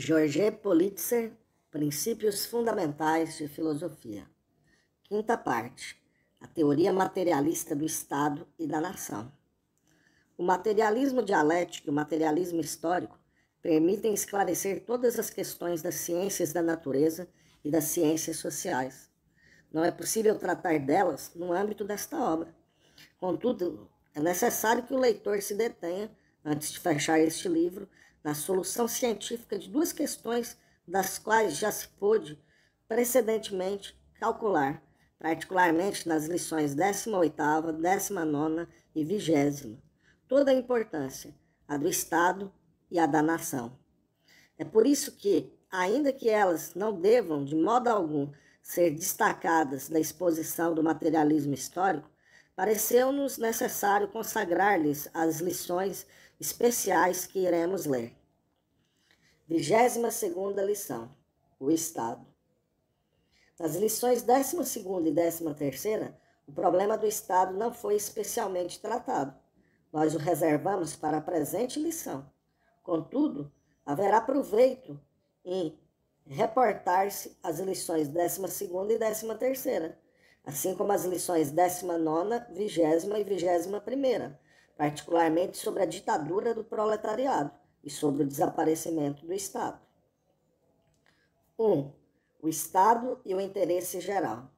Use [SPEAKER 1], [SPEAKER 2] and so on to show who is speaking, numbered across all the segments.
[SPEAKER 1] George Politzer, Princípios Fundamentais de Filosofia. Quinta parte, a teoria materialista do Estado e da nação. O materialismo dialético e o materialismo histórico permitem esclarecer todas as questões das ciências da natureza e das ciências sociais. Não é possível tratar delas no âmbito desta obra. Contudo, é necessário que o leitor se detenha, antes de fechar este livro, na solução científica de duas questões das quais já se pôde precedentemente calcular, particularmente nas lições 18ª, 19ª e 20ª, toda a importância, a do Estado e a da nação. É por isso que, ainda que elas não devam, de modo algum, ser destacadas da exposição do materialismo histórico, pareceu-nos necessário consagrar-lhes as lições especiais que iremos ler. 22ª lição, o Estado. Nas lições 12ª e 13ª, o problema do Estado não foi especialmente tratado. Nós o reservamos para a presente lição. Contudo, haverá proveito em reportar-se as lições 12ª e 13ª, assim como as lições 19ª, 20ª e 21ª, particularmente sobre a ditadura do proletariado e sobre o desaparecimento do Estado. 1. O Estado e o interesse geral.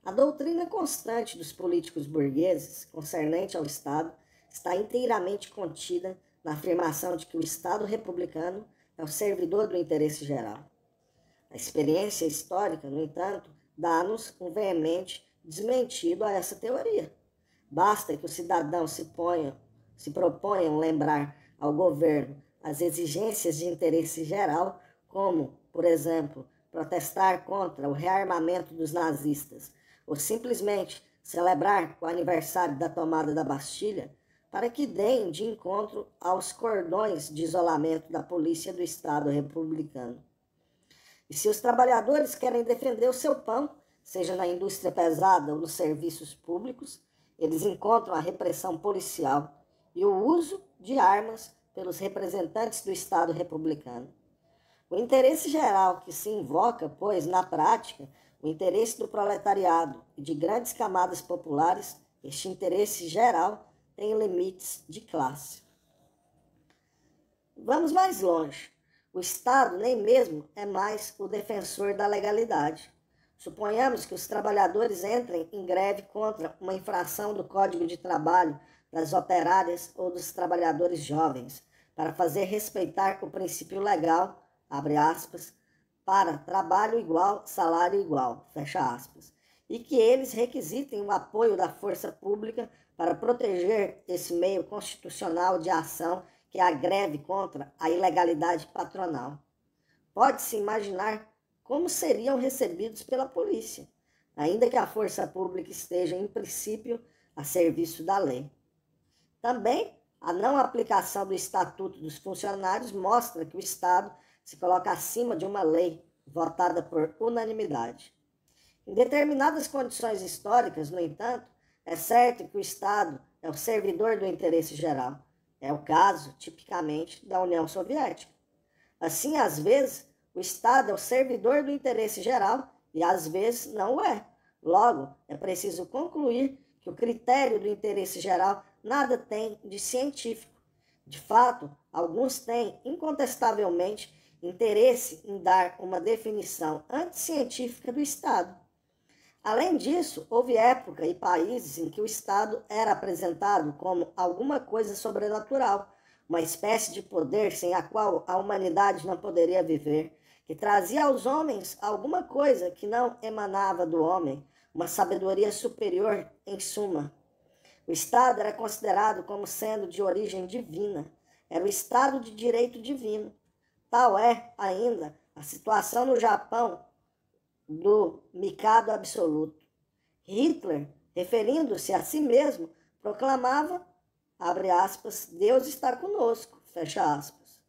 [SPEAKER 1] A doutrina constante dos políticos burgueses concernente ao Estado está inteiramente contida na afirmação de que o Estado republicano é o servidor do interesse geral. A experiência histórica, no entanto, dá-nos um veemente desmentido a essa teoria. Basta que os cidadãos se proponham lembrar ao governo as exigências de interesse geral, como, por exemplo, protestar contra o rearmamento dos nazistas, ou simplesmente celebrar o aniversário da tomada da Bastilha, para que deem de encontro aos cordões de isolamento da polícia do Estado republicano. E se os trabalhadores querem defender o seu pão, seja na indústria pesada ou nos serviços públicos, eles encontram a repressão policial e o uso de armas pelos representantes do Estado republicano. O interesse geral que se invoca, pois, na prática, o interesse do proletariado e de grandes camadas populares, este interesse geral tem limites de classe. Vamos mais longe. O Estado nem mesmo é mais o defensor da legalidade. Suponhamos que os trabalhadores entrem em greve contra uma infração do Código de Trabalho das operárias ou dos trabalhadores jovens, para fazer respeitar o princípio legal, abre aspas, para trabalho igual, salário igual, fecha aspas, e que eles requisitem o apoio da força pública para proteger esse meio constitucional de ação que é a greve contra a ilegalidade patronal. Pode-se imaginar como seriam recebidos pela polícia, ainda que a força pública esteja, em princípio, a serviço da lei. Também, a não aplicação do Estatuto dos Funcionários mostra que o Estado se coloca acima de uma lei votada por unanimidade. Em determinadas condições históricas, no entanto, é certo que o Estado é o servidor do interesse geral. É o caso, tipicamente, da União Soviética. Assim, às vezes, o Estado é o servidor do interesse geral e, às vezes, não o é. Logo, é preciso concluir que o critério do interesse geral nada tem de científico. De fato, alguns têm, incontestavelmente, interesse em dar uma definição anticientífica do Estado. Além disso, houve época e países em que o Estado era apresentado como alguma coisa sobrenatural, uma espécie de poder sem a qual a humanidade não poderia viver, que trazia aos homens alguma coisa que não emanava do homem, uma sabedoria superior em suma. O Estado era considerado como sendo de origem divina, era o Estado de direito divino. Tal é, ainda, a situação no Japão do Mikado absoluto. Hitler, referindo-se a si mesmo, proclamava, abre aspas, Deus está conosco, fecha aspas.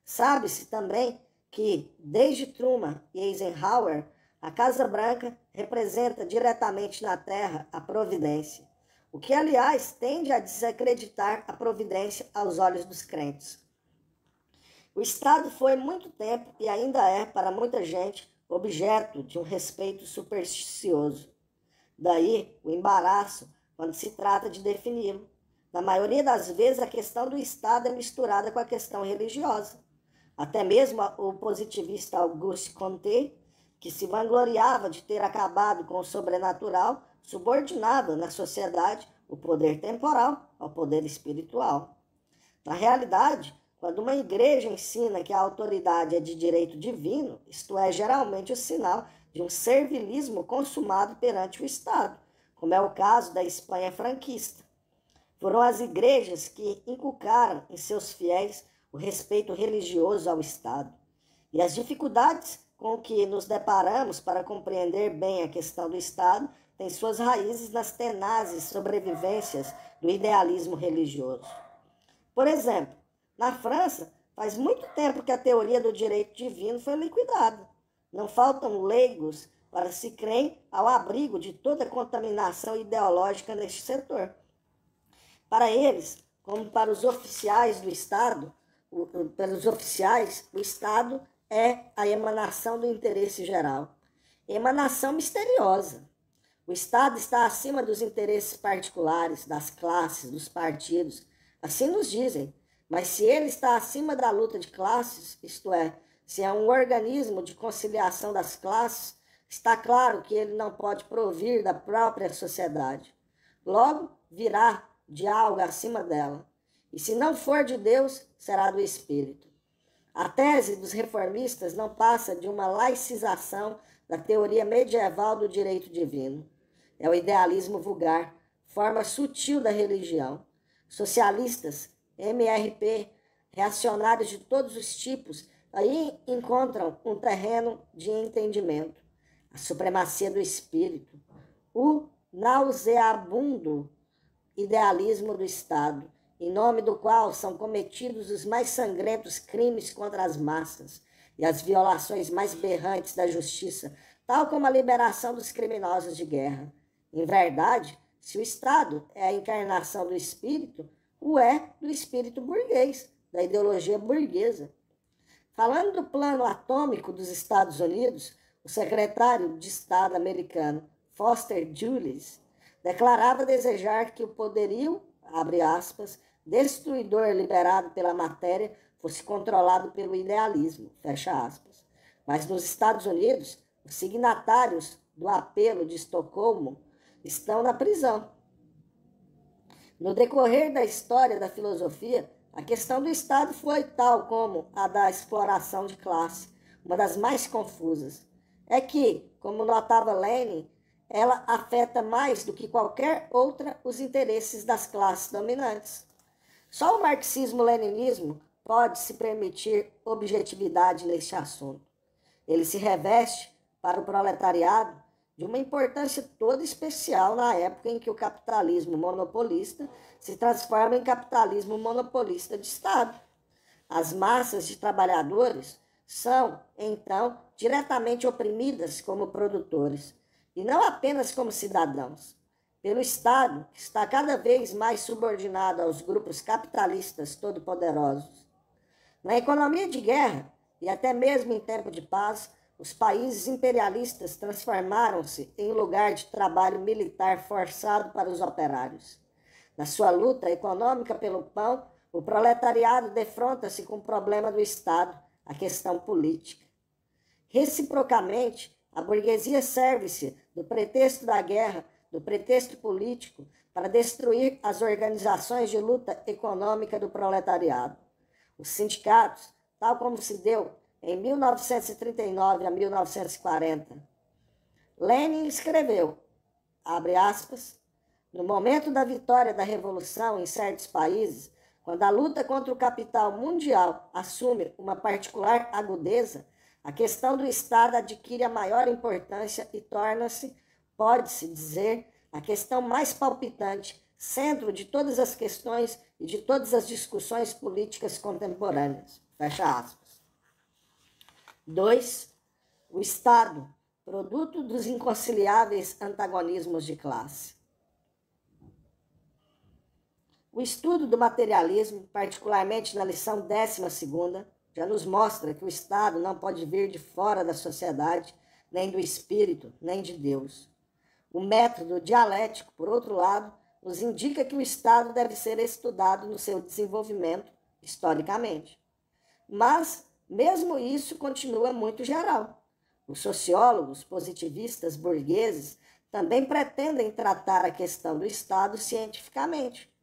[SPEAKER 1] Sabe-se também que, desde Truman e Eisenhower, a Casa Branca representa diretamente na Terra a providência, o que, aliás, tende a desacreditar a providência aos olhos dos crentes. O Estado foi muito tempo e ainda é, para muita gente, objeto de um respeito supersticioso. Daí o embaraço quando se trata de defini-lo. Na maioria das vezes, a questão do Estado é misturada com a questão religiosa. Até mesmo o positivista Auguste Comte, que se vangloriava de ter acabado com o sobrenatural, subordinava na sociedade o poder temporal ao poder espiritual. Na realidade, quando uma igreja ensina que a autoridade é de direito divino, isto é geralmente o sinal de um servilismo consumado perante o Estado, como é o caso da Espanha franquista. Foram as igrejas que inculcaram em seus fiéis o respeito religioso ao Estado. E as dificuldades com que nos deparamos para compreender bem a questão do Estado têm suas raízes nas tenazes sobrevivências do idealismo religioso. Por exemplo, na França, faz muito tempo que a teoria do direito divino foi liquidada. Não faltam leigos para se crerem ao abrigo de toda contaminação ideológica neste setor. Para eles, como para os oficiais do Estado, o Estado é a emanação do interesse geral. Emanação misteriosa. O Estado está acima dos interesses particulares, das classes, dos partidos. Assim nos dizem. Mas se ele está acima da luta de classes, isto é, se é um organismo de conciliação das classes, está claro que ele não pode provir da própria sociedade. Logo, virá de algo acima dela. E se não for de Deus, será do Espírito. A tese dos reformistas não passa de uma laicização da teoria medieval do direito divino. É o idealismo vulgar, forma sutil da religião. Socialistas, MRP, reacionários de todos os tipos, aí encontram um terreno de entendimento. A supremacia do espírito, o nauseabundo idealismo do Estado, em nome do qual são cometidos os mais sangrentos crimes contra as massas e as violações mais berrantes da justiça, tal como a liberação dos criminosos de guerra. Em verdade, se o Estado é a encarnação do espírito, o é do espírito burguês, da ideologia burguesa. Falando do plano atômico dos Estados Unidos, o secretário de Estado americano, Foster Dulles, declarava desejar que o poderio, abre aspas, destruidor liberado pela matéria fosse controlado pelo idealismo, fecha aspas. Mas nos Estados Unidos, os signatários do apelo de Estocolmo estão na prisão. No decorrer da história da filosofia, a questão do Estado foi tal como a da exploração de classe, uma das mais confusas. É que, como notava Lenin, ela afeta mais do que qualquer outra os interesses das classes dominantes. Só o marxismo-leninismo pode se permitir objetividade neste assunto. Ele se reveste, para o proletariado, de uma importância toda especial na época em que o capitalismo monopolista se transforma em capitalismo monopolista de Estado. As massas de trabalhadores são, então, diretamente oprimidas como produtores, e não apenas como cidadãos, pelo Estado, que está cada vez mais subordinado aos grupos capitalistas todo-poderosos. Na economia de guerra, e até mesmo em tempo de paz, os países imperialistas transformaram-se em lugar de trabalho militar forçado para os operários. Na sua luta econômica pelo pão, o proletariado defronta-se com o problema do Estado, a questão política. Reciprocamente, a burguesia serve-se do pretexto da guerra, do pretexto político, para destruir as organizações de luta econômica do proletariado. Os sindicatos, tal como se deu em 1939 a 1940. Lenin escreveu, abre aspas, no momento da vitória da Revolução em certos países, quando a luta contra o capital mundial assume uma particular agudeza, a questão do Estado adquire a maior importância e torna-se, pode-se dizer, a questão mais palpitante, centro de todas as questões e de todas as discussões políticas contemporâneas. Fecha aspas. 2. O Estado, produto dos inconciliáveis antagonismos de classe. O estudo do materialismo, particularmente na lição 12ª, já nos mostra que o Estado não pode vir de fora da sociedade, nem do espírito, nem de Deus. O método dialético, por outro lado, nos indica que o Estado deve ser estudado no seu desenvolvimento historicamente. Mas, mesmo isso, continua muito geral. Os sociólogos positivistas burgueses também pretendem tratar a questão do Estado cientificamente.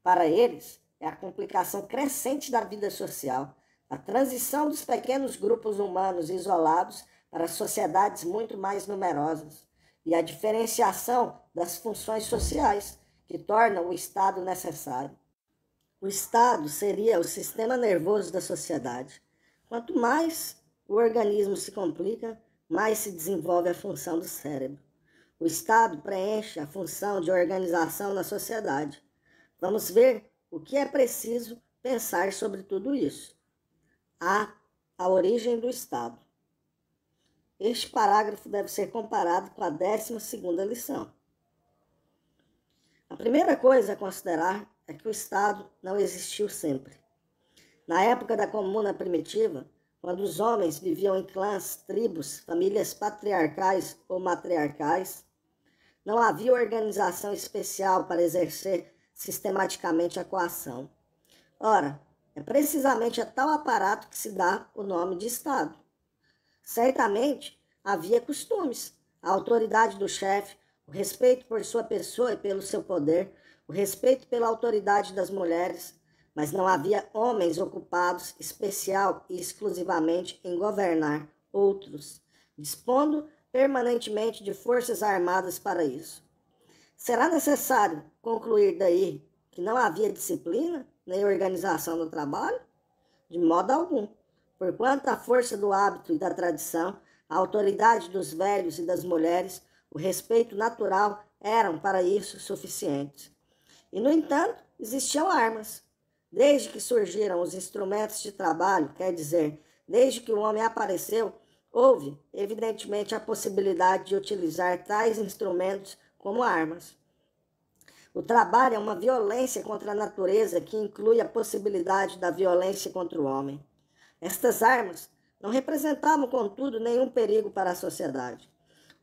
[SPEAKER 1] Para eles, é a complicação crescente da vida social, a transição dos pequenos grupos humanos isolados para sociedades muito mais numerosas e a diferenciação das funções sociais que tornam o Estado necessário. O Estado seria o sistema nervoso da sociedade. Quanto mais o organismo se complica, mais se desenvolve a função do cérebro. O Estado preenche a função de organização na sociedade. Vamos ver o que é preciso pensar sobre tudo isso. A origem do Estado. Este parágrafo deve ser comparado com a 12ª lição. A primeira coisa a considerar é que o Estado não existiu sempre. Na época da comuna primitiva, quando os homens viviam em clãs, tribos, famílias patriarcais ou matriarcais, não havia organização especial para exercer sistematicamente a coação. Ora, é precisamente a tal aparato que se dá o nome de Estado. Certamente havia costumes, a autoridade do chefe, o respeito por sua pessoa e pelo seu poder, o respeito pela autoridade das mulheres, mas não havia homens ocupados especial e exclusivamente em governar outros, dispondo permanentemente de forças armadas para isso. Será necessário concluir daí que não havia disciplina nem organização do trabalho? De modo algum, porquanto a força do hábito e da tradição, a autoridade dos velhos e das mulheres, o respeito natural eram para isso suficientes. E, no entanto, existiam armas. Desde que surgiram os instrumentos de trabalho, quer dizer, desde que o homem apareceu, houve, evidentemente, a possibilidade de utilizar tais instrumentos como armas. O trabalho é uma violência contra a natureza que inclui a possibilidade da violência contra o homem. Estas armas não representavam, contudo, nenhum perigo para a sociedade.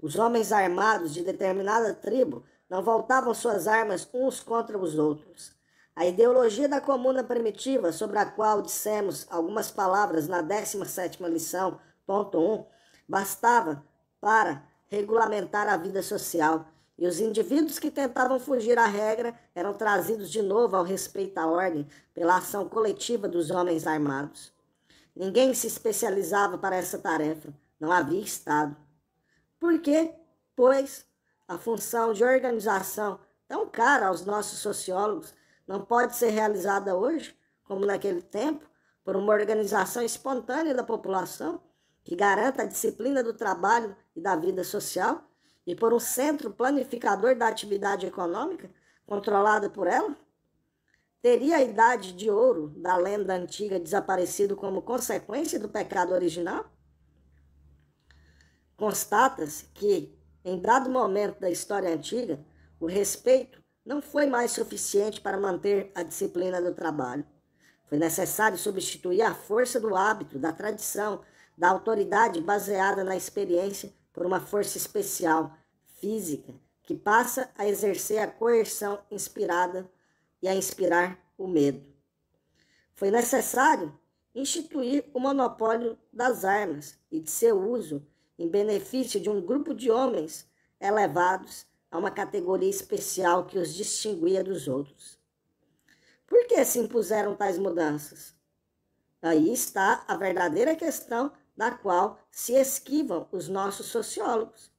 [SPEAKER 1] Os homens armados de determinada tribo não voltavam suas armas uns contra os outros. A ideologia da comuna primitiva, sobre a qual dissemos algumas palavras na 17ª lição, ponto 1, bastava para regulamentar a vida social, e os indivíduos que tentavam fugir à regra eram trazidos de novo ao respeito à ordem pela ação coletiva dos homens armados. Ninguém se especializava para essa tarefa, não havia Estado. Por quê? Pois a função de organização, tão cara aos nossos sociólogos, não pode ser realizada hoje, como naquele tempo, por uma organização espontânea da população, que garanta a disciplina do trabalho e da vida social, e por um centro planificador da atividade econômica, controlada por ela? Teria a idade de ouro da lenda antiga desaparecido como consequência do pecado original? Constata-se que, em dado momento da história antiga, o respeito não foi mais suficiente para manter a disciplina do trabalho. Foi necessário substituir a força do hábito, da tradição, da autoridade baseada na experiência por uma força especial, física, que passa a exercer a coerção inspirada e a inspirar o medo. Foi necessário instituir o monopólio das armas e de seu uso em benefício de um grupo de homens elevados a uma categoria especial que os distinguia dos outros. Por que se impuseram tais mudanças? Aí está a verdadeira questão da qual se esquivam os nossos sociólogos.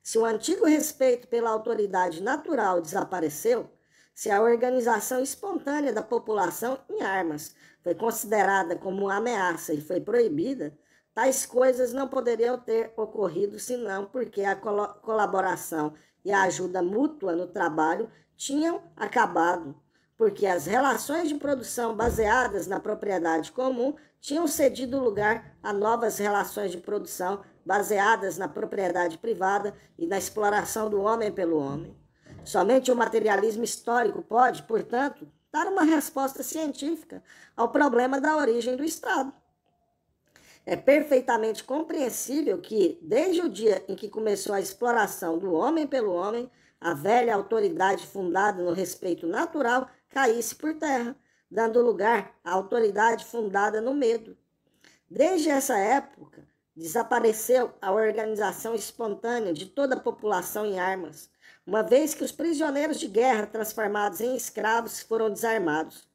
[SPEAKER 1] Se o antigo respeito pela autoridade natural desapareceu, se a organização espontânea da população em armas foi considerada como uma ameaça e foi proibida, tais coisas não poderiam ter ocorrido senão porque a colaboração e a ajuda mútua no trabalho tinham acabado, porque as relações de produção baseadas na propriedade comum tinham cedido lugar a novas relações de produção baseadas na propriedade privada e na exploração do homem pelo homem. Somente o materialismo histórico pode, portanto, dar uma resposta científica ao problema da origem do Estado. É perfeitamente compreensível que, desde o dia em que começou a exploração do homem pelo homem, a velha autoridade fundada no respeito natural caísse por terra, dando lugar à autoridade fundada no medo. Desde essa época, desapareceu a organização espontânea de toda a população em armas, uma vez que os prisioneiros de guerra transformados em escravos foram desarmados.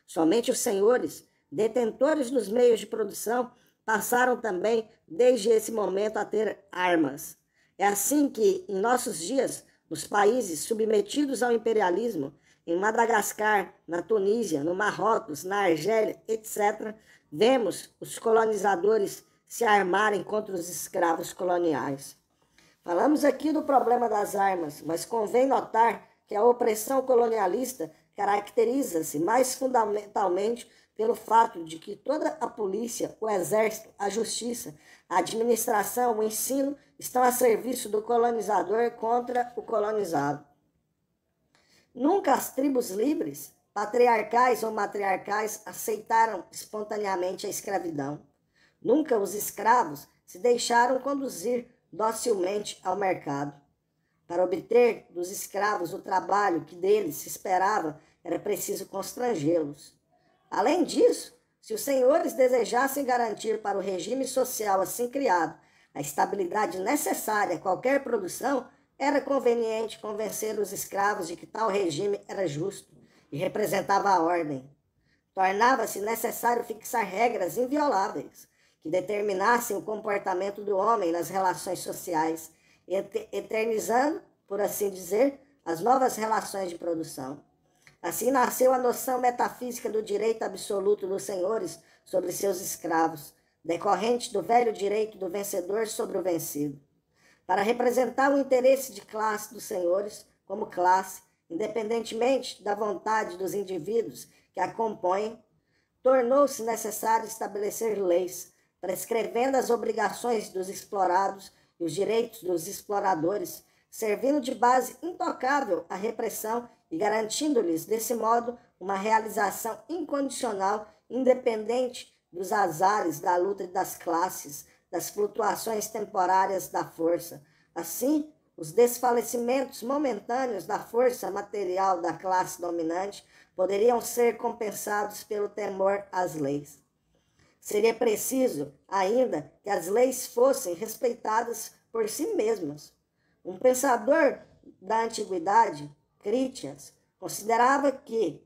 [SPEAKER 1] Somente os senhores, detentores dos meios de produção, passaram também, desde esse momento, a ter armas. É assim que, em nossos dias, nos países submetidos ao imperialismo, em Madagascar, na Tunísia, no Marrocos, na Argélia, etc., vemos os colonizadores se armarem contra os escravos coloniais. Falamos aqui do problema das armas, mas convém notar que a opressão colonialista caracteriza-se mais fundamentalmente pelo fato de que toda a polícia, o exército, a justiça, a administração, o ensino estão a serviço do colonizador contra o colonizado. Nunca as tribos livres, patriarcais ou matriarcais, aceitaram espontaneamente a escravidão. Nunca os escravos se deixaram conduzir docilmente ao mercado. Para obter dos escravos o trabalho que deles se esperava, era preciso constrangê-los. Além disso, se os senhores desejassem garantir para o regime social assim criado a estabilidade necessária a qualquer produção, era conveniente convencer os escravos de que tal regime era justo e representava a ordem. Tornava-se necessário fixar regras invioláveis que determinassem o comportamento do homem nas relações sociais, eternizando, por assim dizer, as novas relações de produção. Assim nasceu a noção metafísica do direito absoluto dos senhores sobre seus escravos, decorrente do velho direito do vencedor sobre o vencido. Para representar o interesse de classe dos senhores como classe, independentemente da vontade dos indivíduos que a compõem, tornou-se necessário estabelecer leis, prescrevendo as obrigações dos explorados e os direitos dos exploradores, servindo de base intocável à repressão e garantindo-lhes, desse modo, uma realização incondicional, independente dos azares da luta das classes, das flutuações temporárias da força. Assim, os desfalecimentos momentâneos da força material da classe dominante poderiam ser compensados pelo temor às leis. Seria preciso, ainda, que as leis fossem respeitadas por si mesmas. Um pensador da antiguidade, Critias, considerava que,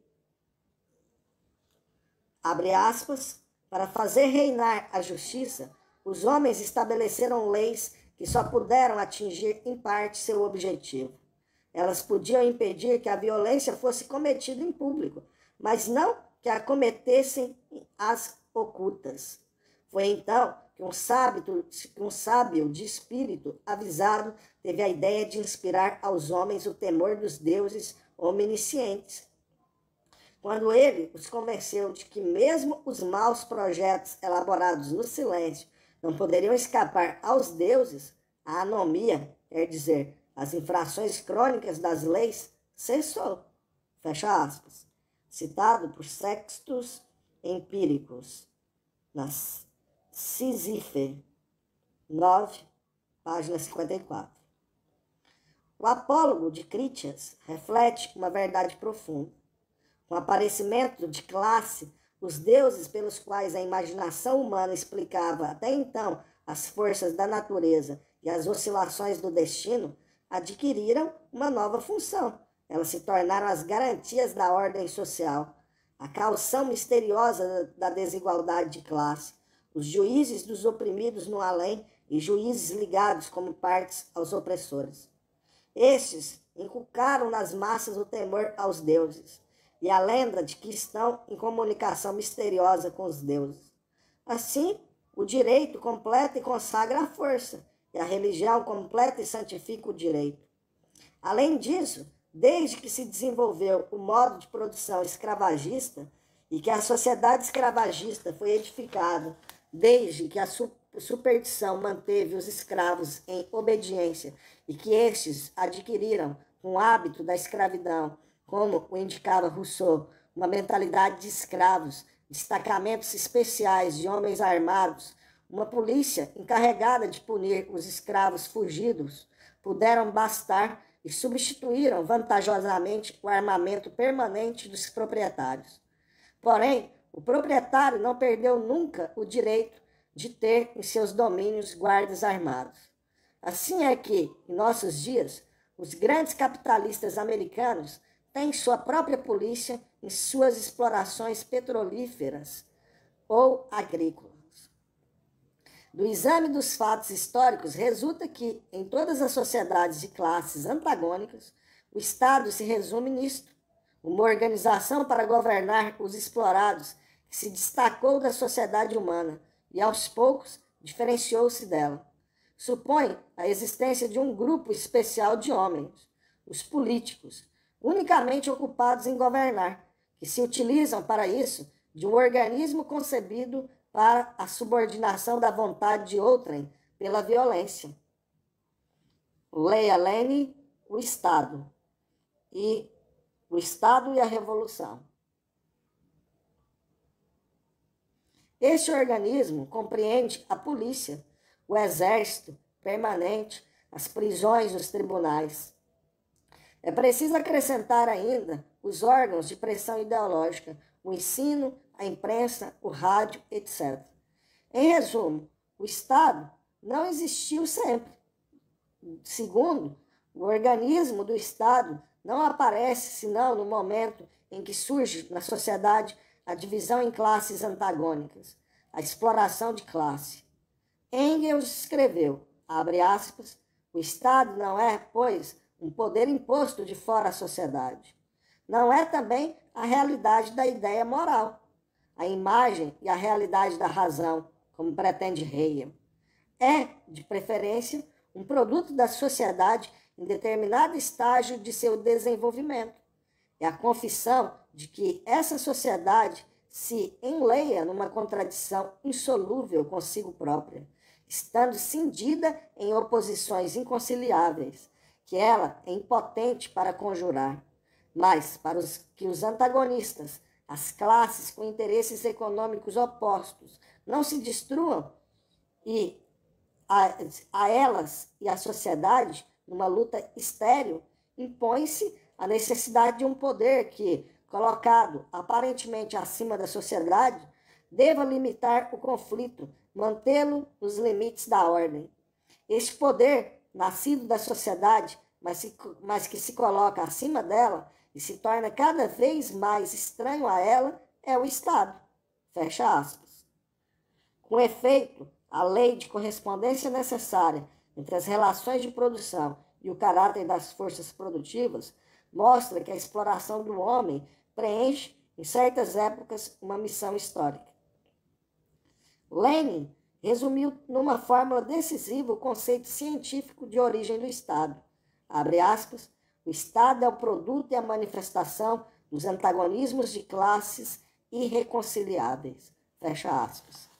[SPEAKER 1] abre aspas, para fazer reinar a justiça, os homens estabeleceram leis que só puderam atingir em parte seu objetivo. Elas podiam impedir que a violência fosse cometida em público, mas não que a cometessem as ocultas. Foi então que um sábio de espírito avisado teve a ideia de inspirar aos homens o temor dos deuses omniscientes. Quando ele os convenceu de que mesmo os maus projetos elaborados no silêncio não poderiam escapar aos deuses, a anomia, quer dizer, as infrações crônicas das leis, cessou. Fecha aspas. Citado por Sextus Empíricos, nas Sísife 9, página 54. O apólogo de Critias reflete uma verdade profunda. Com o aparecimento de classe, os deuses pelos quais a imaginação humana explicava até então as forças da natureza e as oscilações do destino, adquiriram uma nova função. Elas se tornaram as garantias da ordem social, a caução misteriosa da desigualdade de classe, os juízes dos oprimidos no além e juízes ligados como partes aos opressores. Estes inculcaram nas massas o temor aos deuses e a lenda de que estão em comunicação misteriosa com os deuses. Assim, o direito completa e consagra a força, e a religião completa e santifica o direito. Além disso, desde que se desenvolveu o modo de produção escravagista e que a sociedade escravagista foi edificada, desde que a superstição manteve os escravos em obediência e que estes adquiriram um hábito da escravidão, como o indicava Rousseau, uma mentalidade de escravos, destacamentos especiais de homens armados, uma polícia encarregada de punir os escravos fugidos puderam bastar e substituíram vantajosamente o armamento permanente dos proprietários. Porém, o proprietário não perdeu nunca o direito de ter em seus domínios guardas armados. Assim é que, em nossos dias, os grandes capitalistas americanos têm sua própria polícia em suas explorações petrolíferas ou agrícolas. Do exame dos fatos históricos, resulta que, em todas as sociedades de classes antagônicas, o Estado se resume nisto: uma organização para governar os explorados que se destacou da sociedade humana e, aos poucos, diferenciou-se dela. Supõe a existência de um grupo especial de homens, os políticos, unicamente ocupados em governar, que se utilizam para isso de um organismo concebido para a subordinação da vontade de outrem pela violência. Leia Lenin, o Estado e a Revolução. Este organismo compreende a polícia, o exército permanente, as prisões, os tribunais. É preciso acrescentar ainda os órgãos de pressão ideológica, o ensino, a imprensa, o rádio, etc. Em resumo, o Estado não existiu sempre. Segundo, o organismo do Estado não aparece senão no momento em que surge na sociedade a divisão em classes antagônicas, a exploração de classe. Engels escreveu, abre aspas, o Estado não é, pois, um poder imposto de fora à sociedade. Não é também a realidade da ideia moral, a imagem e a realidade da razão, como pretende Hegel. É, de preferência, um produto da sociedade em determinado estágio de seu desenvolvimento. É a confissão de que essa sociedade se enleia numa contradição insolúvel consigo própria, estando cindida em oposições inconciliáveis, que ela é impotente para conjurar. Mas, para os antagonistas, as classes com interesses econômicos opostos não se destruam e a elas e à sociedade, numa luta estéril, impõe-se a necessidade de um poder que, colocado aparentemente acima da sociedade, deva limitar o conflito, mantê-lo nos limites da ordem. Este poder, nascido da sociedade, mas que se coloca acima dela e se torna cada vez mais estranho a ela, é o Estado. Fecha aspas. Com efeito, a lei de correspondência necessária entre as relações de produção e o caráter das forças produtivas mostra que a exploração do homem preenche, em certas épocas, uma missão histórica. Lenin resumiu numa fórmula decisiva o conceito científico de origem do Estado. Abre aspas, o Estado é o produto e a manifestação dos antagonismos de classes irreconciliáveis. Fecha aspas.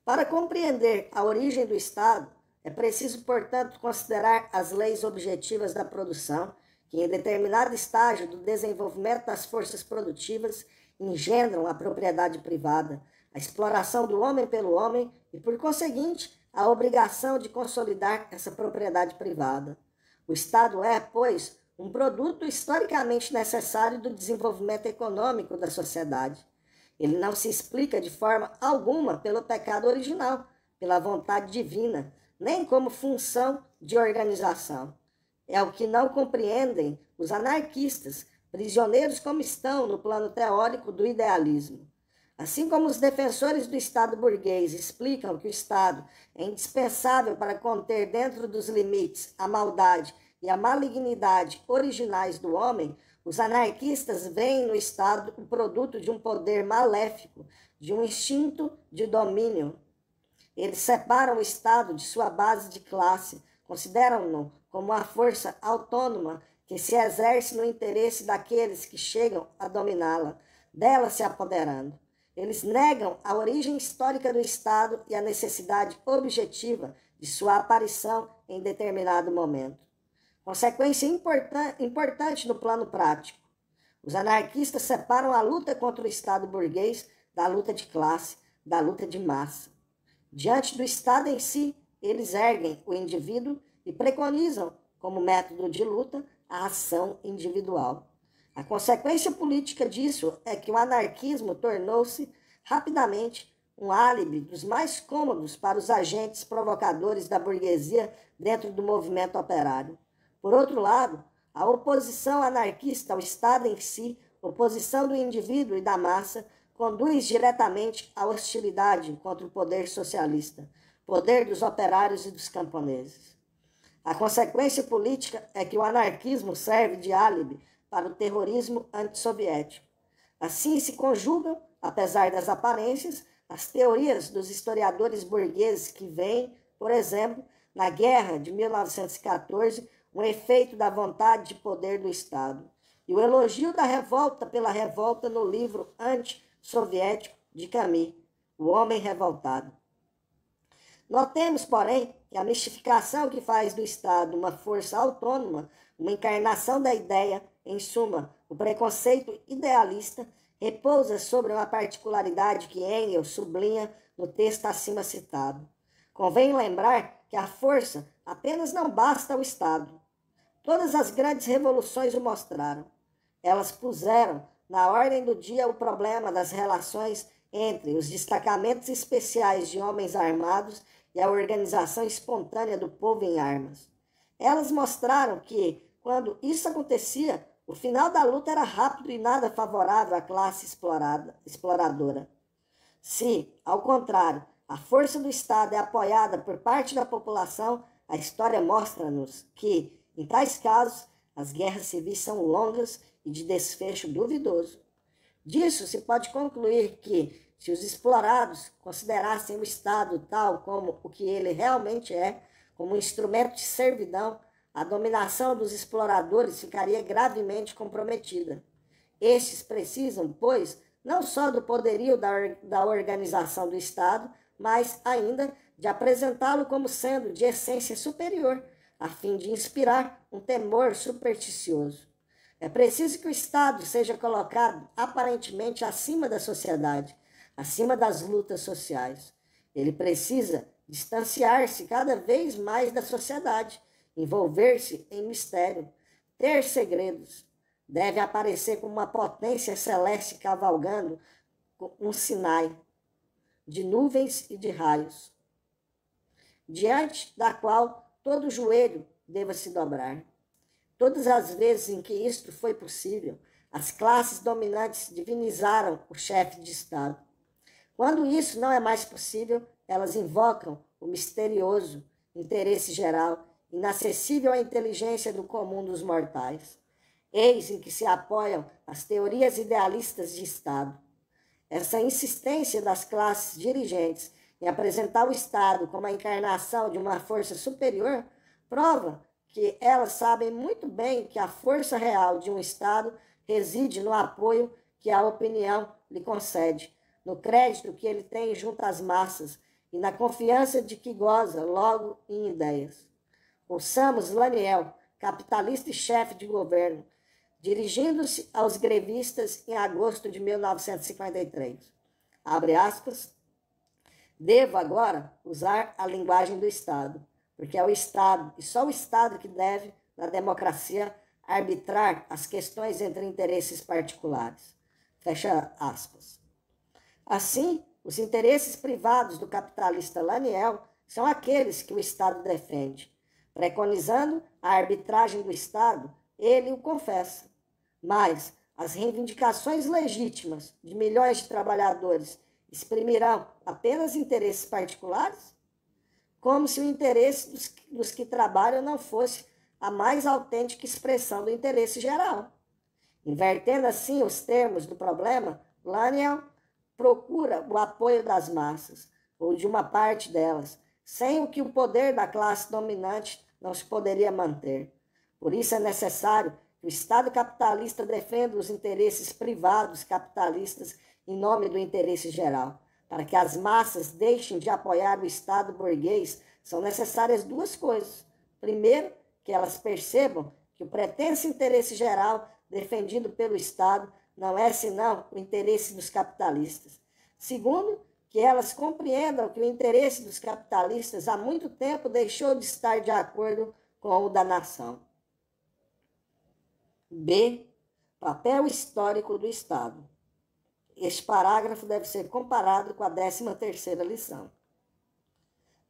[SPEAKER 1] Para compreender a origem do Estado, é preciso, portanto, considerar as leis objetivas da produção, que em determinado estágio do desenvolvimento das forças produtivas engendram a propriedade privada, a exploração do homem pelo homem e, por conseguinte, a obrigação de consolidar essa propriedade privada. O Estado é, pois, um produto historicamente necessário do desenvolvimento econômico da sociedade. Ele não se explica de forma alguma pelo pecado original, pela vontade divina, nem como função de organização. É o que não compreendem os anarquistas, prisioneiros como estão no plano teórico do idealismo. Assim como os defensores do Estado burguês explicam que o Estado é indispensável para conter dentro dos limites a maldade e a malignidade originais do homem, os anarquistas veem no Estado o produto de um poder maléfico, de um instinto de domínio. Eles separam o Estado de sua base de classe, consideram-no como uma força autônoma que se exerce no interesse daqueles que chegam a dominá-la, dela se apoderando. Eles negam a origem histórica do Estado e a necessidade objetiva de sua aparição em determinado momento. Consequência importante no plano prático. Os anarquistas separam a luta contra o Estado burguês da luta de classe, da luta de massa. Diante do Estado em si, eles erguem o indivíduo e preconizam, como método de luta, a ação individual. A consequência política disso é que o anarquismo tornou-se rapidamente um álibi dos mais cômodos para os agentes provocadores da burguesia dentro do movimento operário. Por outro lado, a oposição anarquista ao Estado em si, oposição do indivíduo e da massa, conduz diretamente à hostilidade contra o poder socialista, poder dos operários e dos camponeses. A consequência política é que o anarquismo serve de álibi para o terrorismo antissoviético. Assim se conjugam, apesar das aparências, as teorias dos historiadores burgueses que veem, por exemplo, na Guerra de 1914, um efeito da vontade de poder do Estado, e o elogio da revolta pela revolta no livro antissoviético de Camus, O Homem Revoltado. Notemos, porém, que a mistificação que faz do Estado uma força autônoma, uma encarnação da ideia, em suma, o preconceito idealista, repousa sobre uma particularidade que Engels sublinha no texto acima citado. Convém lembrar que a força apenas não basta ao Estado. Todas as grandes revoluções o mostraram. Elas puseram na ordem do dia o problema das relações entre os destacamentos especiais de homens armados e a organização espontânea do povo em armas. Elas mostraram que, quando isso acontecia, o final da luta era rápido e nada favorável à classe exploradora. Se, ao contrário, a força do Estado é apoiada por parte da população, a história mostra-nos que, em tais casos, as guerras civis são longas e de desfecho duvidoso. Disso se pode concluir que, se os explorados considerassem o Estado tal como o que ele realmente é, como um instrumento de servidão, a dominação dos exploradores ficaria gravemente comprometida. Estes precisam, pois, não só do poderio da organização do Estado, mas ainda de apresentá-lo como sendo de essência superior, a fim de inspirar um temor supersticioso. É preciso que o Estado seja colocado aparentemente acima da sociedade, acima das lutas sociais. Ele precisa distanciar-se cada vez mais da sociedade, envolver-se em mistério, ter segredos. Deve aparecer como uma potência celeste cavalgando um Sinai de nuvens e de raios, diante da qual todo joelho deva se dobrar. Todas as vezes em que isto foi possível, as classes dominantes divinizaram o chefe de Estado. Quando isso não é mais possível, elas invocam o misterioso interesse geral, inacessível à inteligência do comum dos mortais. Eis em que se apoiam as teorias idealistas de Estado. Essa insistência das classes dirigentes em apresentar o Estado como a encarnação de uma força superior prova que elas sabem muito bem que a força real de um Estado reside no apoio que a opinião lhe concede, no crédito que ele tem junto às massas e na confiança de que goza logo em ideias. Ouçamos Laniel, capitalista e chefe de governo, dirigindo-se aos grevistas em agosto de 1953. Abre aspas. Devo agora usar a linguagem do Estado, porque é o Estado, e só o Estado que deve, na democracia, arbitrar as questões entre interesses particulares. Fecha aspas. Assim, os interesses privados do capitalista Laniel são aqueles que o Estado defende. Preconizando a arbitragem do Estado, ele o confessa. Mas as reivindicações legítimas de milhões de trabalhadores exprimirão apenas interesses particulares? Como se o interesse dos que trabalham não fosse a mais autêntica expressão do interesse geral. Invertendo assim os termos do problema, Laniel procura o apoio das massas, ou de uma parte delas, sem o que o poder da classe dominante não se poderia manter. Por isso é necessário que o Estado capitalista defenda os interesses privados capitalistas em nome do interesse geral. Para que as massas deixem de apoiar o Estado burguês, são necessárias duas coisas. Primeiro, que elas percebam que o pretenso interesse geral defendido pelo Estado não é senão o interesse dos capitalistas. Segundo, que elas compreendam que o interesse dos capitalistas há muito tempo deixou de estar de acordo com o da nação. B. Papel histórico do Estado. Este parágrafo deve ser comparado com a 13ª lição.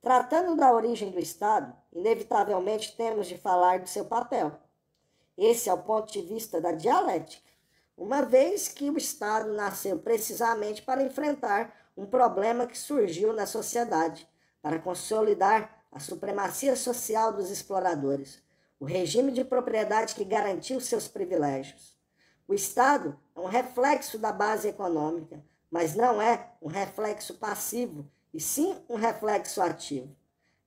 [SPEAKER 1] Tratando da origem do Estado, inevitavelmente temos de falar do seu papel. Esse é o ponto de vista da dialética, uma vez que o Estado nasceu precisamente para enfrentar um problema que surgiu na sociedade, para consolidar a supremacia social dos exploradores, o regime de propriedade que garantiu seus privilégios. O Estado é um reflexo da base econômica, mas não é um reflexo passivo, e sim um reflexo ativo.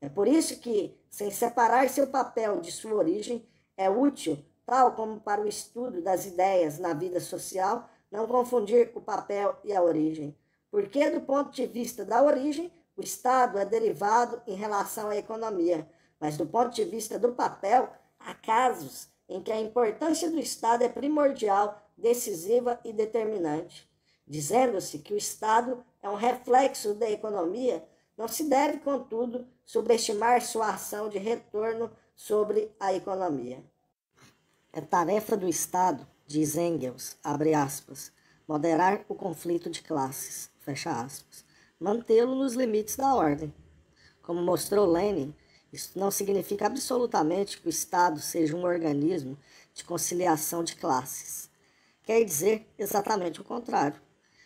[SPEAKER 1] É por isso que, sem separar seu papel de sua origem, é útil, tal como para o estudo das ideias na vida social, não confundir o papel e a origem. Porque, do ponto de vista da origem, o Estado é derivado em relação à economia, mas do ponto de vista do papel, há casos em que a importância do Estado é primordial, decisiva e determinante. Dizendo-se que o Estado é um reflexo da economia, não se deve, contudo, subestimar sua ação de retorno sobre a economia. É tarefa do Estado, diz Engels, abre aspas, moderar o conflito de classes, fecha aspas, mantê-lo nos limites da ordem. Como mostrou Lenin, isso não significa absolutamente que o Estado seja um organismo de conciliação de classes. Quer dizer exatamente o contrário.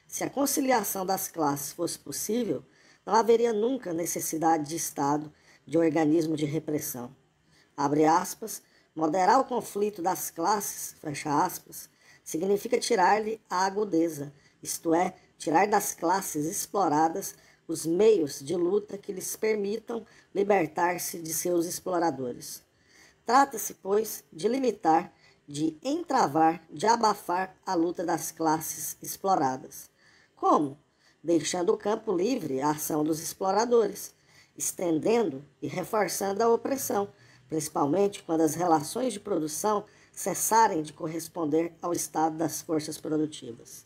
[SPEAKER 1] Se a conciliação das classes fosse possível, não haveria nunca necessidade de Estado, de organismo de repressão. Abre aspas, moderar o conflito das classes, fecha aspas, significa tirar-lhe a agudeza, isto é, tirar das classes exploradas os meios de luta que lhes permitam libertar-se de seus exploradores. Trata-se, pois, de limitar, de entravar, de abafar a luta das classes exploradas. Como? Deixando o campo livre à ação dos exploradores, estendendo e reforçando a opressão, principalmente quando as relações de produção cessarem de corresponder ao estado das forças produtivas.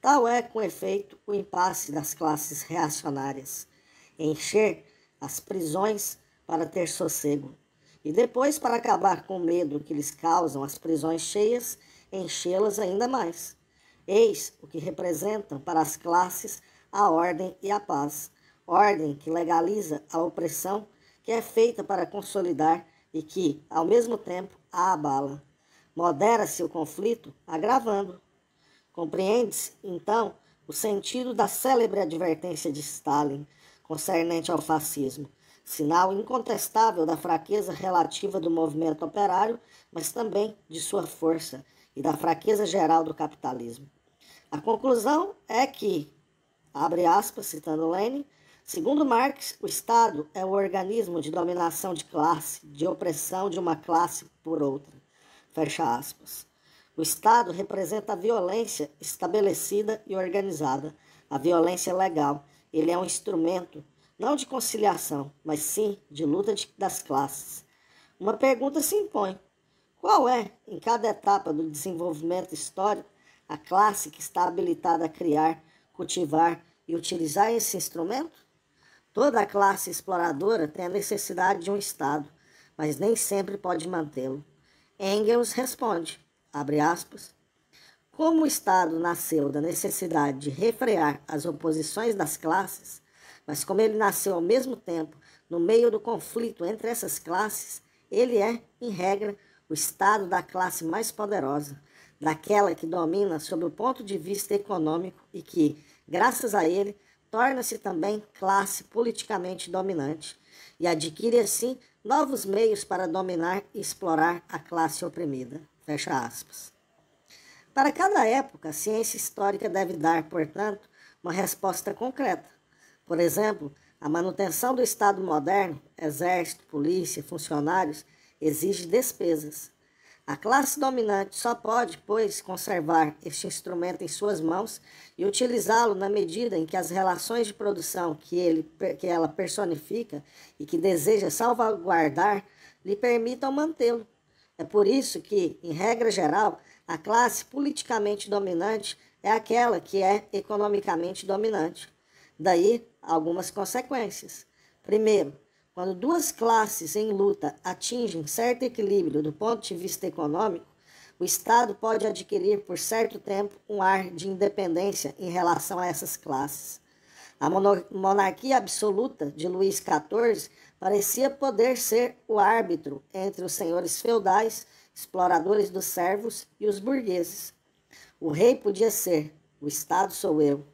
[SPEAKER 1] Tal é, com efeito, o impasse das classes reacionárias, encher as prisões para ter sossego, e depois, para acabar com o medo que lhes causam as prisões cheias, enchê-las ainda mais. Eis o que representam para as classes a ordem e a paz, ordem que legaliza a opressão, que é feita para consolidar e que, ao mesmo tempo, a abala. Modera-se o conflito, agravando. Compreende-se, então, o sentido da célebre advertência de Stalin, concernente ao fascismo, sinal incontestável da fraqueza relativa do movimento operário, mas também de sua força e da fraqueza geral do capitalismo. A conclusão é que, abre aspas, citando Lenin, segundo Marx, o Estado é o organismo de dominação de classe, de opressão de uma classe por outra, fecha aspas. O Estado representa a violência estabelecida e organizada, a violência legal. Ele é um instrumento, não de conciliação, mas sim de luta das classes. Uma pergunta se impõe. Qual é, em cada etapa do desenvolvimento histórico, a classe que está habilitada a criar, cultivar e utilizar esse instrumento? Toda a classe exploradora tem a necessidade de um Estado, mas nem sempre pode mantê-lo. Engels responde, abre aspas, como o Estado nasceu da necessidade de refrear as oposições das classes, mas como ele nasceu ao mesmo tempo no meio do conflito entre essas classes, ele é, em regra, o Estado da classe mais poderosa, daquela que domina sob o ponto de vista econômico e que, graças a ele, torna-se também classe politicamente dominante e adquire, assim, novos meios para dominar e explorar a classe oprimida. Fecha aspas. Para cada época, a ciência histórica deve dar, portanto, uma resposta concreta. Por exemplo, a manutenção do Estado moderno, exército, polícia, funcionários, exige despesas. A classe dominante só pode, pois, conservar este instrumento em suas mãos e utilizá-lo na medida em que as relações de produção que ela personifica e que deseja salvaguardar lhe permitam mantê-lo. É por isso que, em regra geral, a classe politicamente dominante é aquela que é economicamente dominante. Daí, algumas consequências. Primeiro, quando duas classes em luta atingem certo equilíbrio do ponto de vista econômico, o Estado pode adquirir por certo tempo um ar de independência em relação a essas classes. A monarquia absoluta de Luís XIV parecia poder ser o árbitro entre os senhores feudais, exploradores dos servos e os burgueses. O rei podia ser: o Estado sou eu.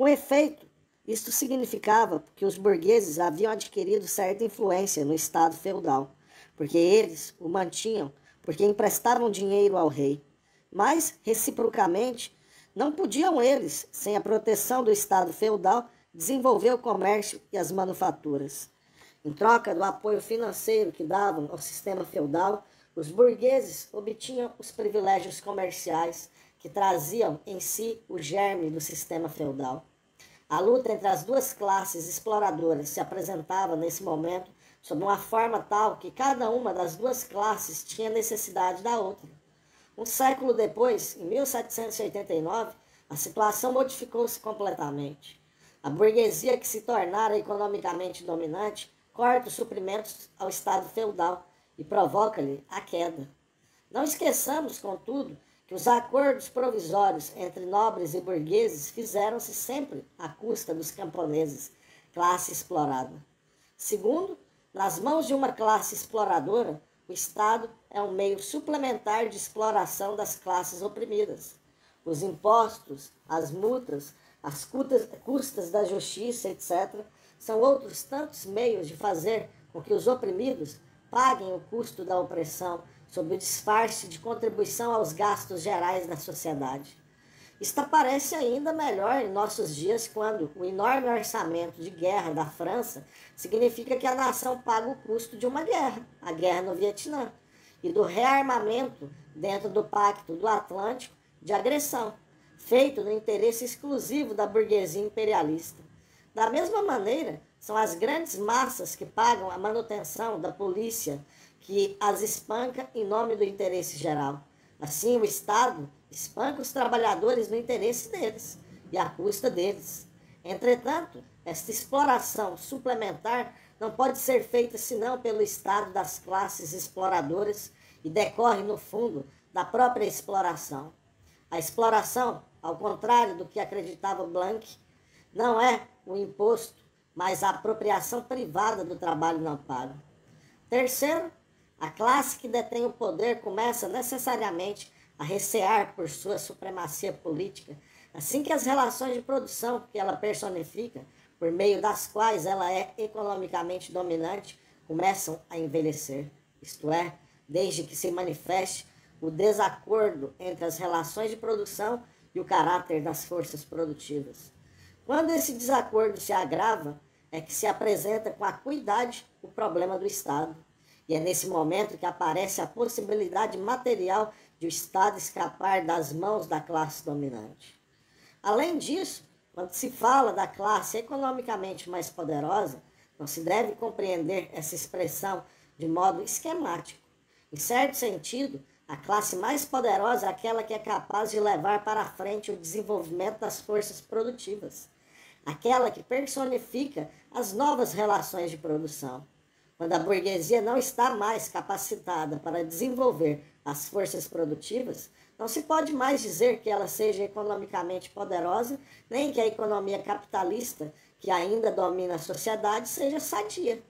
[SPEAKER 1] Com efeito, isto significava que os burgueses haviam adquirido certa influência no Estado feudal, porque eles o mantinham, porque emprestavam dinheiro ao rei. Mas, reciprocamente, não podiam eles, sem a proteção do Estado feudal, desenvolver o comércio e as manufaturas. Em troca do apoio financeiro que davam ao sistema feudal, os burgueses obtinham os privilégios comerciais que traziam em si o germe do sistema feudal. A luta entre as duas classes exploradoras se apresentava nesse momento sob uma forma tal que cada uma das duas classes tinha necessidade da outra. Um século depois, em 1789, a situação modificou-se completamente. A burguesia que se tornara economicamente dominante corta os suprimentos ao Estado feudal e provoca-lhe a queda. Não esqueçamos, contudo, que os acordos provisórios entre nobres e burgueses fizeram-se sempre à custa dos camponeses, classe explorada. Segundo, nas mãos de uma classe exploradora, o Estado é um meio suplementar de exploração das classes oprimidas. Os impostos, as multas, as custas da justiça, etc., são outros tantos meios de fazer com que os oprimidos paguem o custo da opressão sob o disfarce de contribuição aos gastos gerais da sociedade. Isto aparece ainda melhor em nossos dias, quando o enorme orçamento de guerra da França significa que a nação paga o custo de uma guerra, a guerra no Vietnã, e do rearmamento dentro do Pacto do Atlântico de agressão, feito no interesse exclusivo da burguesia imperialista. Da mesma maneira, são as grandes massas que pagam a manutenção da polícia que as espanca em nome do interesse geral. Assim, o Estado espanca os trabalhadores no interesse deles e à custa deles. Entretanto, esta exploração suplementar não pode ser feita senão pelo Estado das classes exploradoras e decorre, no fundo, da própria exploração. A exploração, ao contrário do que acreditava Blanc, não é o imposto, mas a apropriação privada do trabalho não pago. Terceiro, a classe que detém o poder começa necessariamente a recear por sua supremacia política, assim que as relações de produção que ela personifica, por meio das quais ela é economicamente dominante, começam a envelhecer, isto é, desde que se manifeste o desacordo entre as relações de produção e o caráter das forças produtivas. Quando esse desacordo se agrava, é que se apresenta com acuidade o problema do Estado. E é nesse momento que aparece a possibilidade material de o Estado escapar das mãos da classe dominante. Além disso, quando se fala da classe economicamente mais poderosa, não se deve compreender essa expressão de modo esquemático. Em certo sentido, a classe mais poderosa é aquela que é capaz de levar para a frente o desenvolvimento das forças produtivas, aquela que personifica as novas relações de produção. Quando a burguesia não está mais capacitada para desenvolver as forças produtivas, não se pode mais dizer que ela seja economicamente poderosa, nem que a economia capitalista, que ainda domina a sociedade, seja sadia.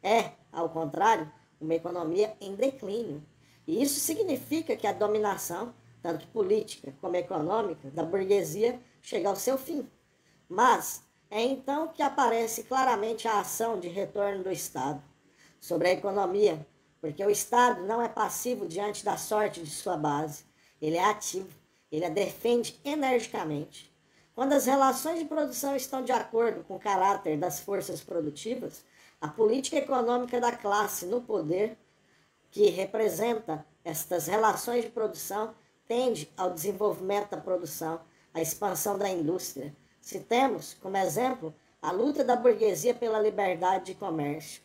[SPEAKER 1] É, ao contrário, uma economia em declínio. E isso significa que a dominação, tanto política como econômica, da burguesia chega ao seu fim. Mas é então que aparece claramente a ação de retorno do Estado sobre a economia, porque o Estado não é passivo diante da sorte de sua base, ele é ativo, ele a defende energicamente. Quando as relações de produção estão de acordo com o caráter das forças produtivas, a política econômica da classe no poder, que representa estas relações de produção, tende ao desenvolvimento da produção, à expansão da indústria. Citemos, como exemplo, a luta da burguesia pela liberdade de comércio.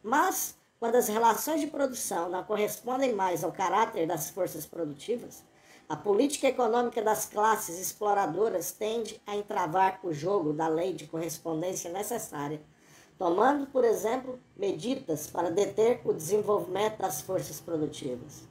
[SPEAKER 1] Mas, quando as relações de produção não correspondem mais ao caráter das forças produtivas, A política econômica das classes exploradoras tende a entravar o jogo da lei de correspondência necessária, tomando, por exemplo, medidas para deter o desenvolvimento das forças produtivas.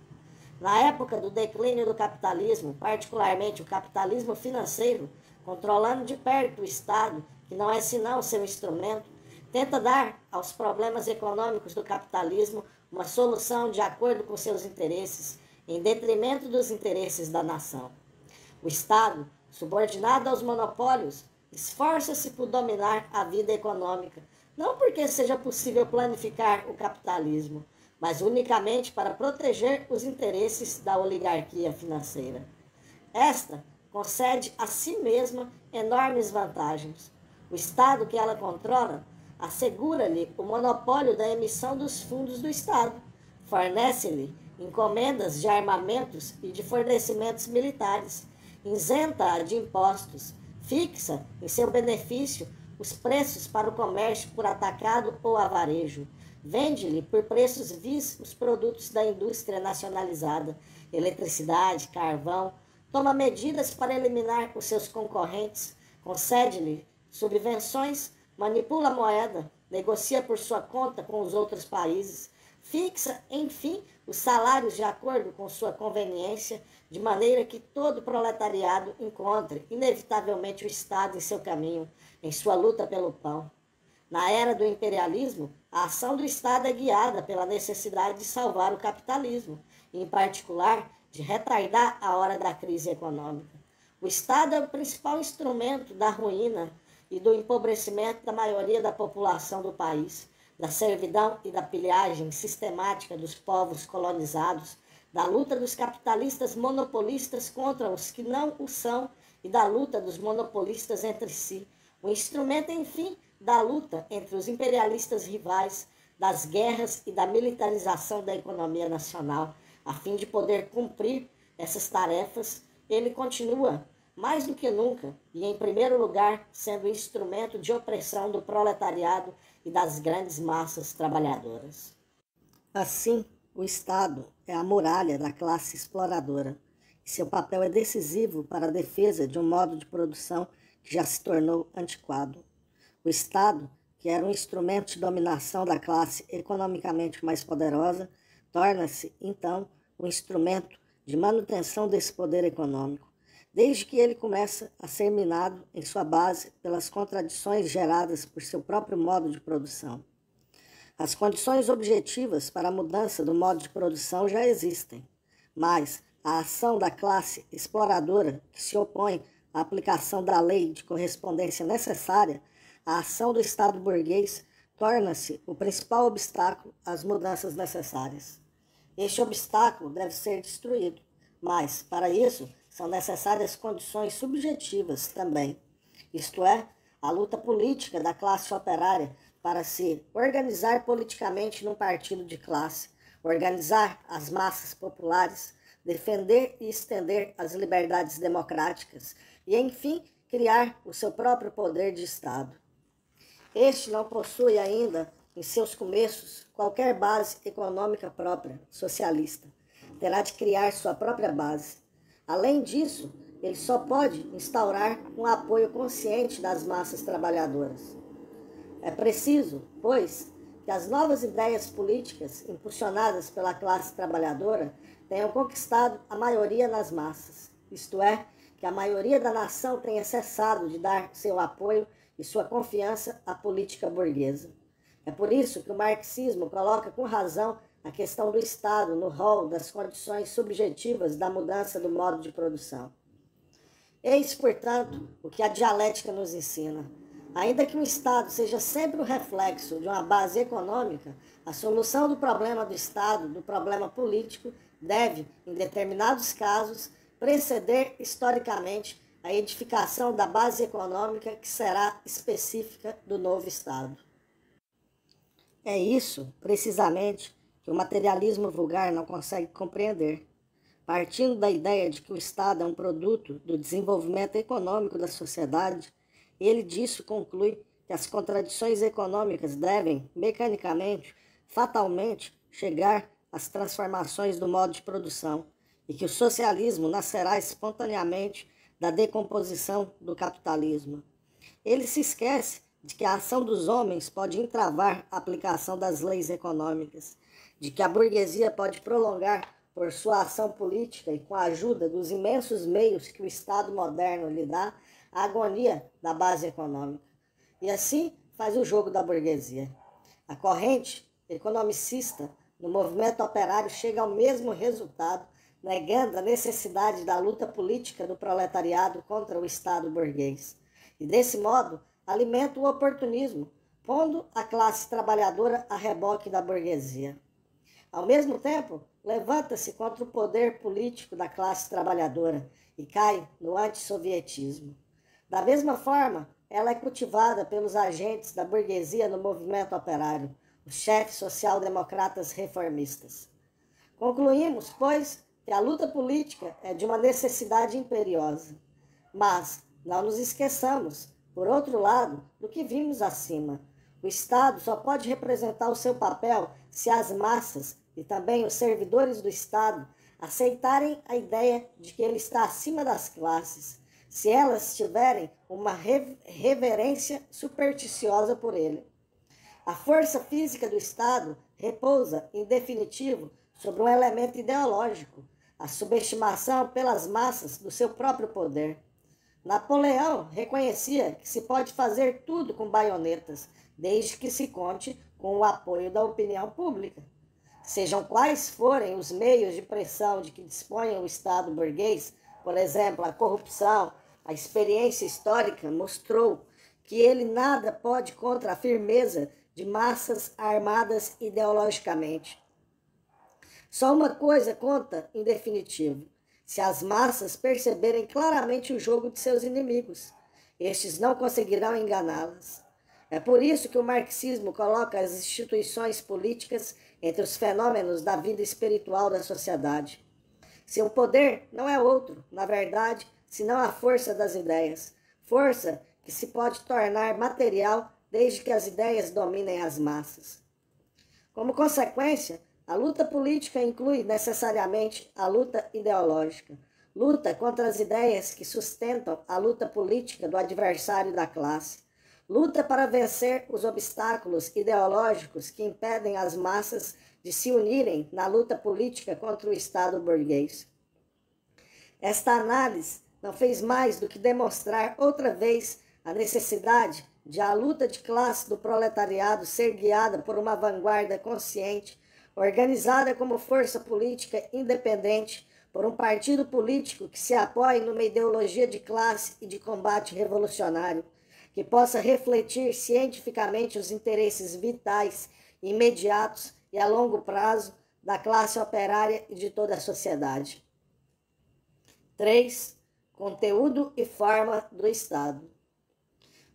[SPEAKER 1] Na época do declínio do capitalismo, particularmente o capitalismo financeiro, controlando de perto o Estado, que não é senão seu instrumento, tenta dar aos problemas econômicos do capitalismo uma solução de acordo com seus interesses, em detrimento dos interesses da nação. O Estado, subordinado aos monopólios, esforça-se por dominar a vida econômica, não porque seja possível planificar o capitalismo, mas unicamente para proteger os interesses da oligarquia financeira. Esta concede a si mesma enormes vantagens. O Estado que ela controla assegura-lhe o monopólio da emissão dos fundos do Estado, fornece-lhe encomendas de armamentos e de fornecimentos militares, isenta-a de impostos, fixa em seu benefício os preços para o comércio por atacado ou a varejo, vende-lhe por preços vis os produtos da indústria nacionalizada, eletricidade, carvão, toma medidas para eliminar os seus concorrentes, concede-lhe subvenções, manipula a moeda, negocia por sua conta com os outros países, fixa, enfim, os salários de acordo com sua conveniência, de maneira que todo proletariado encontre, inevitavelmente, o Estado em seu caminho, em sua luta pelo pão. Na era do imperialismo, a ação do Estado é guiada pela necessidade de salvar o capitalismo, e, em particular, de retardar a hora da crise econômica. O Estado é o principal instrumento da ruína e do empobrecimento da maioria da população do país, da servidão e da pilhagem sistemática dos povos colonizados, da luta dos capitalistas monopolistas contra os que não o são e da luta dos monopolistas entre si. O instrumento, enfim, da luta entre os imperialistas rivais, das guerras e da militarização da economia nacional. A fim de poder cumprir essas tarefas, ele continua, mais do que nunca, e em primeiro lugar, sendo instrumento de opressão do proletariado e das grandes massas trabalhadoras. Assim, o Estado é a muralha da classe exploradora, e seu papel é decisivo para a defesa de um modo de produção que já se tornou antiquado. O Estado, que era um instrumento de dominação da classe economicamente mais poderosa, torna-se, então, um instrumento de manutenção desse poder econômico, desde que ele começa a ser minado em sua base pelas contradições geradas por seu próprio modo de produção. As condições objetivas para a mudança do modo de produção já existem, mas a ação da classe exploradora que se opõe à aplicação da lei de correspondência necessária, a ação do Estado burguês, torna-se o principal obstáculo às mudanças necessárias. Este obstáculo deve ser destruído, mas, para isso, são necessárias condições subjetivas também, isto é, a luta política da classe operária para se organizar politicamente num partido de classe, organizar as massas populares, defender e estender as liberdades democráticas e, enfim, criar o seu próprio poder de Estado. Este não possui ainda, em seus começos, qualquer base econômica própria, socialista. Terá de criar sua própria base. Além disso, ele só pode instaurar um apoio consciente das massas trabalhadoras. É preciso, pois, que as novas ideias políticas impulsionadas pela classe trabalhadora tenham conquistado a maioria nas massas, isto é, que a maioria da nação tenha cessado de dar seu apoio e sua confiança à política burguesa. É por isso que o marxismo coloca com razão a questão do Estado no rol das condições subjetivas da mudança do modo de produção. Eis, portanto, o que a dialética nos ensina. Ainda que o Estado seja sempre o reflexo de uma base econômica, a solução do problema do Estado, do problema político, deve, em determinados casos, preceder historicamente a edificação da base econômica que será específica do novo Estado. É isso, precisamente, que o materialismo vulgar não consegue compreender. Partindo da ideia de que o Estado é um produto do desenvolvimento econômico da sociedade, ele disso conclui que as contradições econômicas devem, mecanicamente, fatalmente, chegar às transformações do modo de produção, e que o socialismo nascerá espontaneamente da decomposição do capitalismo. Ele se esquece de que a ação dos homens pode entravar a aplicação das leis econômicas, de que a burguesia pode prolongar por sua ação política e com a ajuda dos imensos meios que o Estado moderno lhe dá, a agonia da base econômica. E assim faz o jogo da burguesia. A corrente economicista no movimento operário chega ao mesmo resultado, negando a necessidade da luta política do proletariado contra o Estado burguês. E, desse modo, alimenta o oportunismo, pondo a classe trabalhadora a reboque da burguesia. Ao mesmo tempo, levanta-se contra o poder político da classe trabalhadora e cai no antissovietismo. Da mesma forma, ela é cultivada pelos agentes da burguesia no movimento operário, os chefes social-democratas reformistas. Concluímos, pois, que a luta política é de uma necessidade imperiosa. Mas não nos esqueçamos, por outro lado, do que vimos acima. O Estado só pode representar o seu papel se as massas e também os servidores do Estado aceitarem a ideia de que ele está acima das classes, se elas tiverem uma reverência supersticiosa por ele. A força física do Estado repousa, em definitivo, sobre um elemento ideológico, a subestimação pelas massas do seu próprio poder. Napoleão reconhecia que se pode fazer tudo com baionetas, desde que se conte com o apoio da opinião pública. Sejam quais forem os meios de pressão de que dispõe o Estado burguês, por exemplo, a corrupção, a experiência histórica mostrou que ele nada pode contra a firmeza de massas armadas ideologicamente. Só uma coisa conta em definitivo: se as massas perceberem claramente o jogo de seus inimigos, estes não conseguirão enganá-las. É por isso que o marxismo coloca as instituições políticas entre os fenômenos da vida espiritual da sociedade. Seu poder não é outro, na verdade, senão a força das ideias, força que se pode tornar material desde que as ideias dominem as massas. Como consequência, a luta política inclui necessariamente a luta ideológica, luta contra as ideias que sustentam a luta política do adversário da classe, luta para vencer os obstáculos ideológicos que impedem as massas de se unirem na luta política contra o Estado burguês. Esta análise não fez mais do que demonstrar outra vez a necessidade de a luta de classe do proletariado ser guiada por uma vanguarda consciente, organizada como força política independente por um partido político que se apoie numa ideologia de classe e de combate revolucionário, que possa refletir cientificamente os interesses vitais, imediatos e a longo prazo da classe operária e de toda a sociedade. 3. Conteúdo e forma do Estado.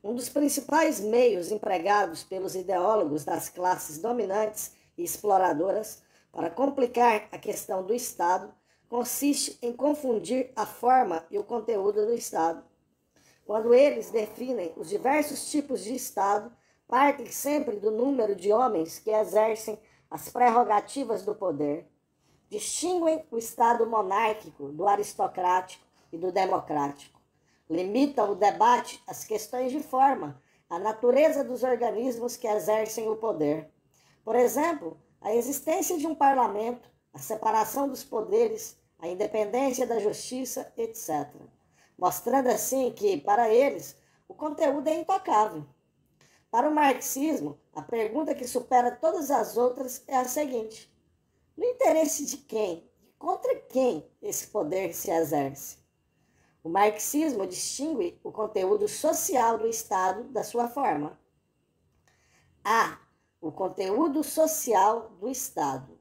[SPEAKER 1] Um dos principais meios empregados pelos ideólogos das classes dominantes e exploradoras para complicar a questão do Estado consiste em confundir a forma e o conteúdo do Estado. Quando eles definem os diversos tipos de Estado, partem sempre do número de homens que exercem as prerrogativas do poder. Distinguem o Estado monárquico do aristocrático e do democrático. Limitam o debate às questões de forma, à natureza dos organismos que exercem o poder. Por exemplo, a existência de um parlamento, a separação dos poderes, a independência da justiça, etc. Mostrando assim que, para eles, o conteúdo é intocável. Para o marxismo, a pergunta que supera todas as outras é a seguinte: no interesse de quem e contra quem esse poder se exerce? O marxismo distingue o conteúdo social do Estado da sua forma. A. O conteúdo social do Estado.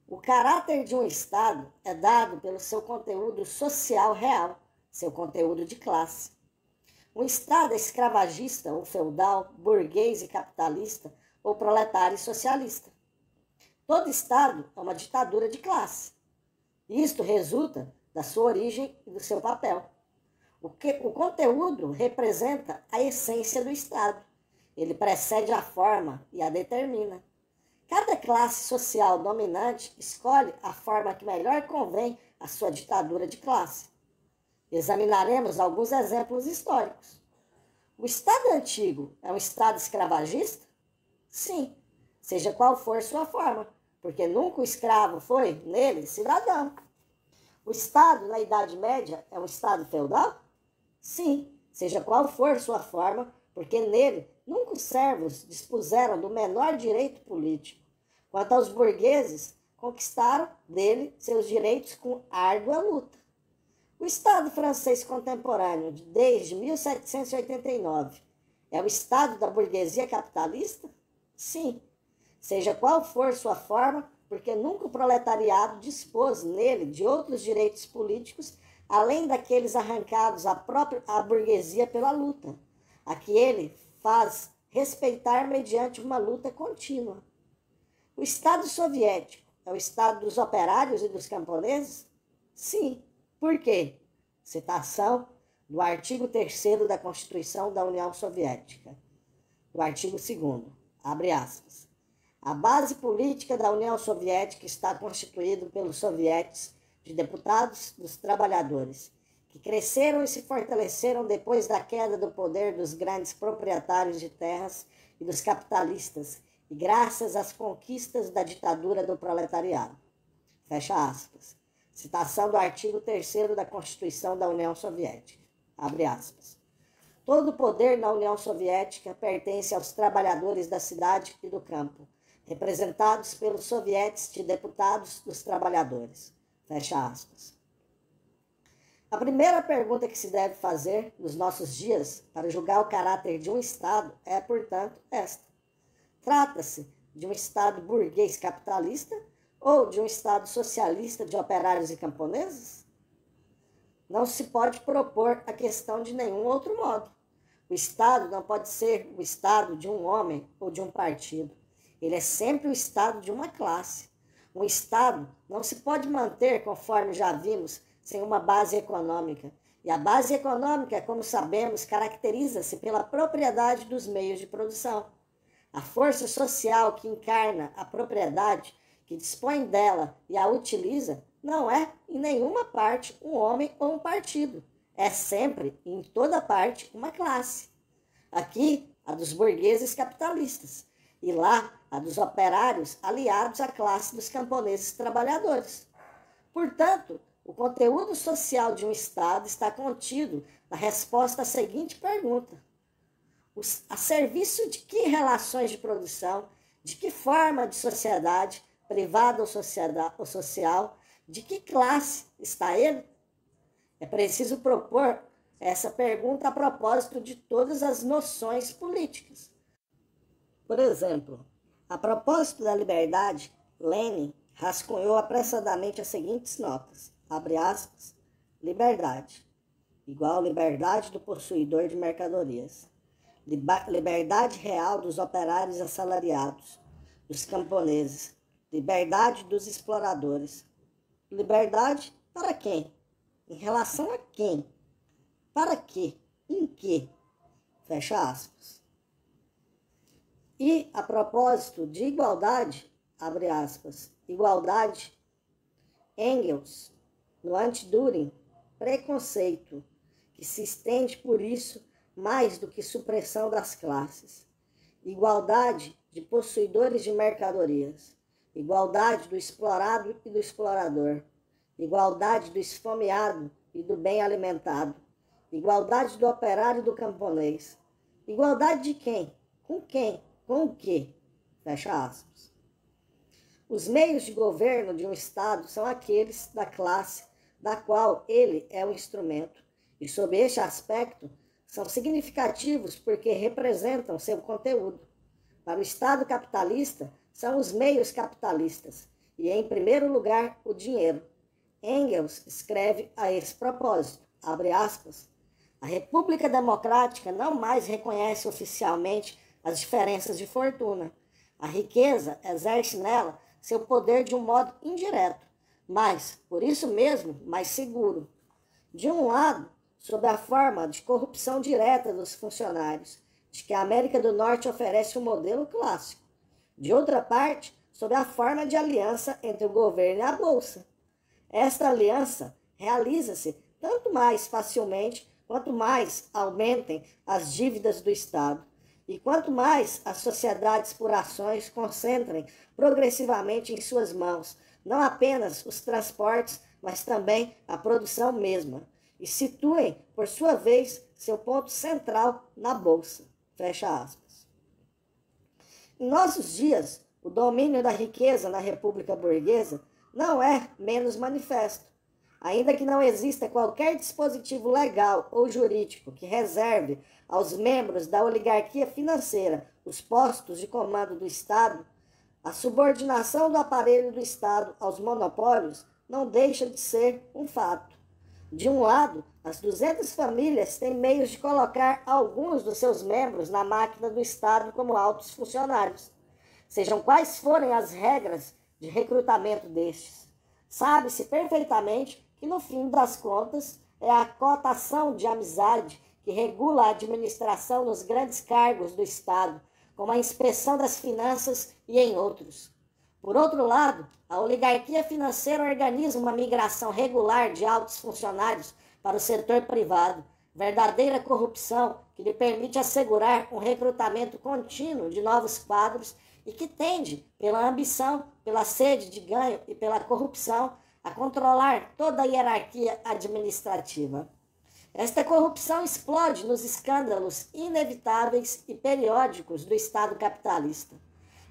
[SPEAKER 1] O caráter de um Estado é dado pelo seu conteúdo social real, seu conteúdo de classe. Um Estado é escravagista ou feudal, burguês e capitalista, ou proletário e socialista. Todo Estado é uma ditadura de classe. Isto resulta da sua origem e do seu papel. O conteúdo representa a essência do Estado. Ele precede a forma e a determina. Cada classe social dominante escolhe a forma que melhor convém à sua ditadura de classe. Examinaremos alguns exemplos históricos. O Estado antigo é um Estado escravagista? Sim, seja qual for sua forma, porque nunca o escravo foi, nele, cidadão. O Estado, na Idade Média, é um Estado feudal? Sim, seja qual for sua forma, porque nele nunca os servos dispuseram do menor direito político. Quanto aos burgueses, conquistaram dele seus direitos com árdua luta. O Estado francês contemporâneo, desde 1789, é o Estado da burguesia capitalista? Sim, seja qual for sua forma, porque nunca o proletariado dispôs nele de outros direitos políticos, além daqueles arrancados à burguesia pela luta, a que ele faz respeitar mediante uma luta contínua. O Estado soviético é o Estado dos operários e dos camponeses? Sim. Por quê? Citação do artigo 3º da Constituição da União Soviética. Do artigo 2º, abre aspas. A base política da União Soviética está constituída pelos sovietes de deputados dos trabalhadores, que cresceram e se fortaleceram depois da queda do poder dos grandes proprietários de terras e dos capitalistas, e graças às conquistas da ditadura do proletariado. Fecha aspas. Citação do artigo 3º da Constituição da União Soviética. Abre aspas. Todo o poder na União Soviética pertence aos trabalhadores da cidade e do campo, representados pelos sovietes de deputados dos trabalhadores. Fecha aspas. A primeira pergunta que se deve fazer nos nossos dias para julgar o caráter de um Estado é, portanto, esta. Trata-se de um Estado burguês capitalista ou de um Estado socialista de operários e camponeses? Não se pode propor a questão de nenhum outro modo. O Estado não pode ser o Estado de um homem ou de um partido. Ele é sempre o Estado de uma classe. Um Estado não se pode manter, conforme já vimos, sem uma base econômica. E a base econômica, como sabemos, caracteriza-se pela propriedade dos meios de produção. A força social que encarna a propriedade, que dispõe dela e a utiliza, não é, em nenhuma parte, um homem ou um partido. É sempre, e em toda parte, uma classe. Aqui, a dos burgueses capitalistas. E lá, a dos operários aliados à classe dos camponeses trabalhadores. Portanto, o conteúdo social de um Estado está contido na resposta à seguinte pergunta. A serviço de que relações de produção, de que forma de sociedade, privada ou social, de que classe está ele? É preciso propor essa pergunta a propósito de todas as noções políticas. Por exemplo, a propósito da liberdade, Lenin rascunhou apressadamente as seguintes notas, abre aspas, liberdade, igual liberdade do possuidor de mercadorias. Liberdade real dos operários assalariados, dos camponeses, liberdade dos exploradores. Liberdade para quem? Em relação a quem? Para quê? Em quê? Fecha aspas. E, a propósito de igualdade, abre aspas, igualdade, Engels, no Anti-Düring, preconceito, que se estende por isso mais do que supressão das classes. Igualdade de possuidores de mercadorias. Igualdade do explorado e do explorador. Igualdade do esfomeado e do bem alimentado. Igualdade do operário e do camponês. Igualdade de quem? Com quem? Com o quê? Fecha aspas. Os meios de governo de um Estado são aqueles da classe da qual ele é o instrumento. E sob este aspecto, são significativos porque representam seu conteúdo. Para o Estado capitalista, são os meios capitalistas, e, em primeiro lugar, o dinheiro. Engels escreve a esse propósito, abre aspas, a República Democrática não mais reconhece oficialmente as diferenças de fortuna. A riqueza exerce nela seu poder de um modo indireto, mas, por isso mesmo, mais seguro. De um lado, sob a forma de corrupção direta dos funcionários, de que a América do Norte oferece um modelo clássico. De outra parte, sob a forma de aliança entre o governo e a Bolsa. Esta aliança realiza-se tanto mais facilmente quanto mais aumentem as dívidas do Estado e quanto mais as sociedades por ações concentrem progressivamente em suas mãos não apenas os transportes, mas também a produção mesma, e situem, por sua vez, seu ponto central na Bolsa. Fecha aspas. Em nossos dias, o domínio da riqueza na República Burguesa não é menos manifesto. Ainda que não exista qualquer dispositivo legal ou jurídico que reserve aos membros da oligarquia financeira os postos de comando do Estado, a subordinação do aparelho do Estado aos monopólios não deixa de ser um fato. De um lado, as 200 famílias têm meios de colocar alguns dos seus membros na máquina do Estado como altos funcionários, sejam quais forem as regras de recrutamento destes. Sabe-se perfeitamente que, no fim das contas, é a cotação de amizade que regula a administração nos grandes cargos do Estado, como a inspeção das finanças e em outros. Por outro lado, a oligarquia financeira organiza uma migração regular de altos funcionários para o setor privado, verdadeira corrupção que lhe permite assegurar um recrutamento contínuo de novos quadros e que tende, pela ambição, pela sede de ganho e pela corrupção, a controlar toda a hierarquia administrativa. Esta corrupção explode nos escândalos inevitáveis e periódicos do Estado capitalista.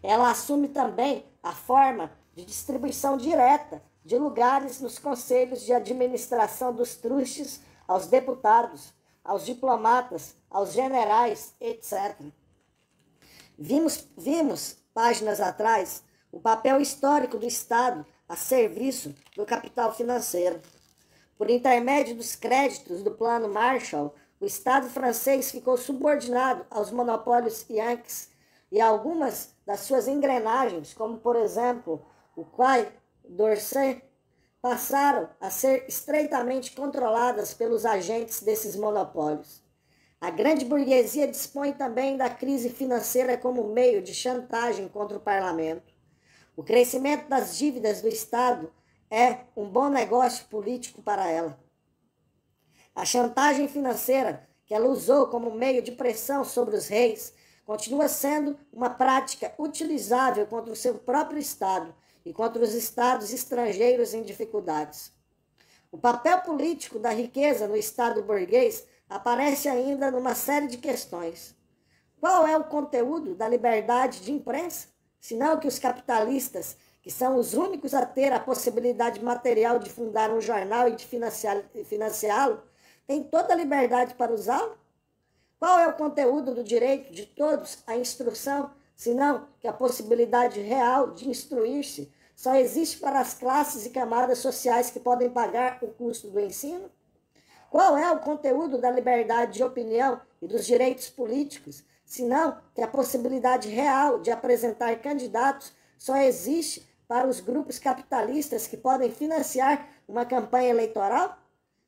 [SPEAKER 1] Ela assume também a forma de distribuição direta de lugares nos conselhos de administração dos trustes aos deputados, aos diplomatas, aos generais, etc. Vimos, páginas atrás, o papel histórico do Estado a serviço do capital financeiro. Por intermédio dos créditos do Plano Marshall, o Estado francês ficou subordinado aos monopólios yankees e algumas das suas engrenagens, como, por exemplo, o Quai d'Orsay, passaram a ser estreitamente controladas pelos agentes desses monopólios. A grande burguesia dispõe também da crise financeira como meio de chantagem contra o parlamento. O crescimento das dívidas do Estado é um bom negócio político para ela. A chantagem financeira que ela usou como meio de pressão sobre os reis continua sendo uma prática utilizável contra o seu próprio Estado e contra os Estados estrangeiros em dificuldades. O papel político da riqueza no Estado burguês aparece ainda numa série de questões. Qual é o conteúdo da liberdade de imprensa, senão que os capitalistas, que são os únicos a ter a possibilidade material de fundar um jornal e de financiá-lo, têm toda a liberdade para usá-lo? Qual é o conteúdo do direito de todos à instrução, senão que a possibilidade real de instruir-se só existe para as classes e camadas sociais que podem pagar o custo do ensino? Qual é o conteúdo da liberdade de opinião e dos direitos políticos, senão que a possibilidade real de apresentar candidatos só existe para os grupos capitalistas que podem financiar uma campanha eleitoral?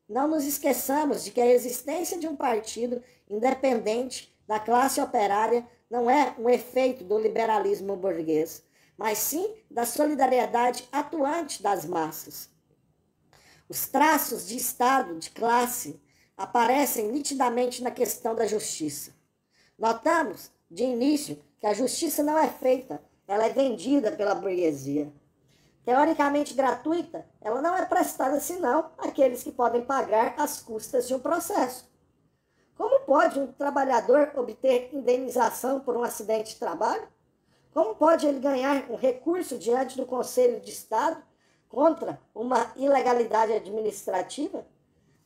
[SPEAKER 1] Não nos esqueçamos de que a existência de um partido independente da classe operária não é um efeito do liberalismo burguês, mas sim da solidariedade atuante das massas. Os traços de Estado, de classe, aparecem nitidamente na questão da justiça. Notamos, de início, que a justiça não é feita, ela é vendida pela burguesia. Teoricamente gratuita, ela não é prestada senão àqueles que podem pagar as custas de um processo. Como pode um trabalhador obter indenização por um acidente de trabalho? Como pode ele ganhar um recurso diante do Conselho de Estado contra uma ilegalidade administrativa?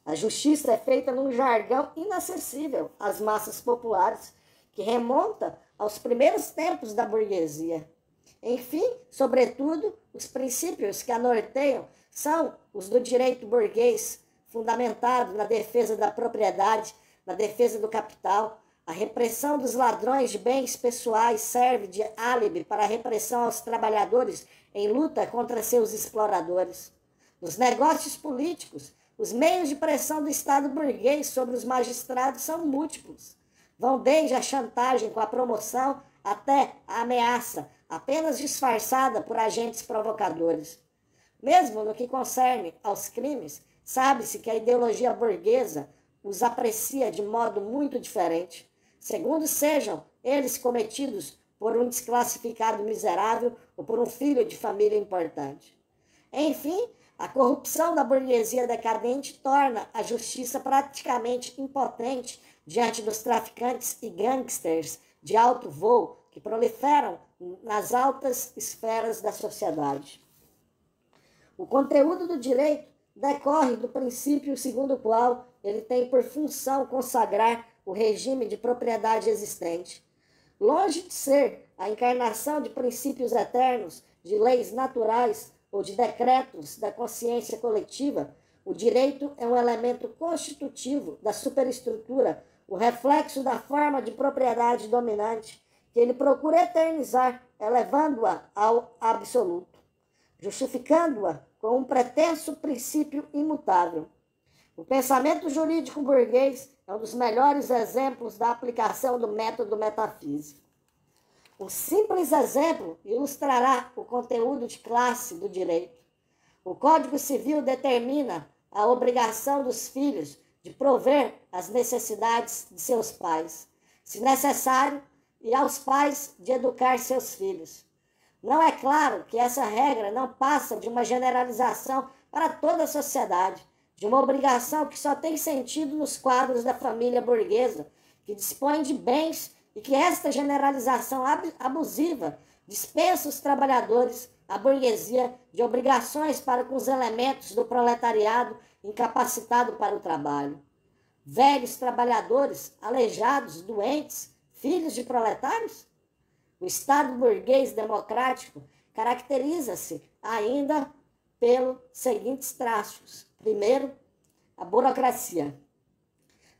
[SPEAKER 1] A justiça é feita num jargão inacessível às massas populares, que remonta aos primeiros tempos da burguesia. Enfim, sobretudo, os princípios que a norteiam são os do direito burguês, fundamentado na defesa da propriedade, na defesa do capital. A repressão dos ladrões de bens pessoais serve de álibi para a repressão aos trabalhadores em luta contra seus exploradores. Nos negócios políticos, os meios de pressão do Estado burguês sobre os magistrados são múltiplos. Vão desde a chantagem com a promoção até a ameaça, apenas disfarçada por agentes provocadores. Mesmo no que concerne aos crimes, sabe-se que a ideologia burguesa os aprecia de modo muito diferente, segundo sejam eles cometidos por um desclassificado miserável ou por um filho de família importante. Enfim, a corrupção da burguesia decadente torna a justiça praticamente impotente diante dos traficantes e gangsters de alto voo que proliferam nas altas esferas da sociedade. O conteúdo do direito decorre do princípio segundo o qual ele tem por função consagrar o regime de propriedade existente. Longe de ser a encarnação de princípios eternos, de leis naturais ou de decretos da consciência coletiva, o direito é um elemento constitutivo da superestrutura, o reflexo da forma de propriedade dominante, que ele procura eternizar, elevando-a ao absoluto, justificando-a com um pretenso princípio imutável. O pensamento jurídico burguês é um dos melhores exemplos da aplicação do método metafísico. Um simples exemplo ilustrará o conteúdo de classe do direito. O Código Civil determina a obrigação dos filhos de prover as necessidades de seus pais, se necessário, e aos pais de educar seus filhos. Não é claro que essa regra não passa de uma generalização para toda a sociedade, de uma obrigação que só tem sentido nos quadros da família burguesa, que dispõe de bens e que esta generalização abusiva dispensa os trabalhadores, a burguesia, de obrigações para com os elementos do proletariado incapacitado para o trabalho. Velhos trabalhadores, aleijados, doentes, filhos de proletários? O Estado burguês democrático caracteriza-se ainda pelos seguintes traços. Primeiro, a burocracia.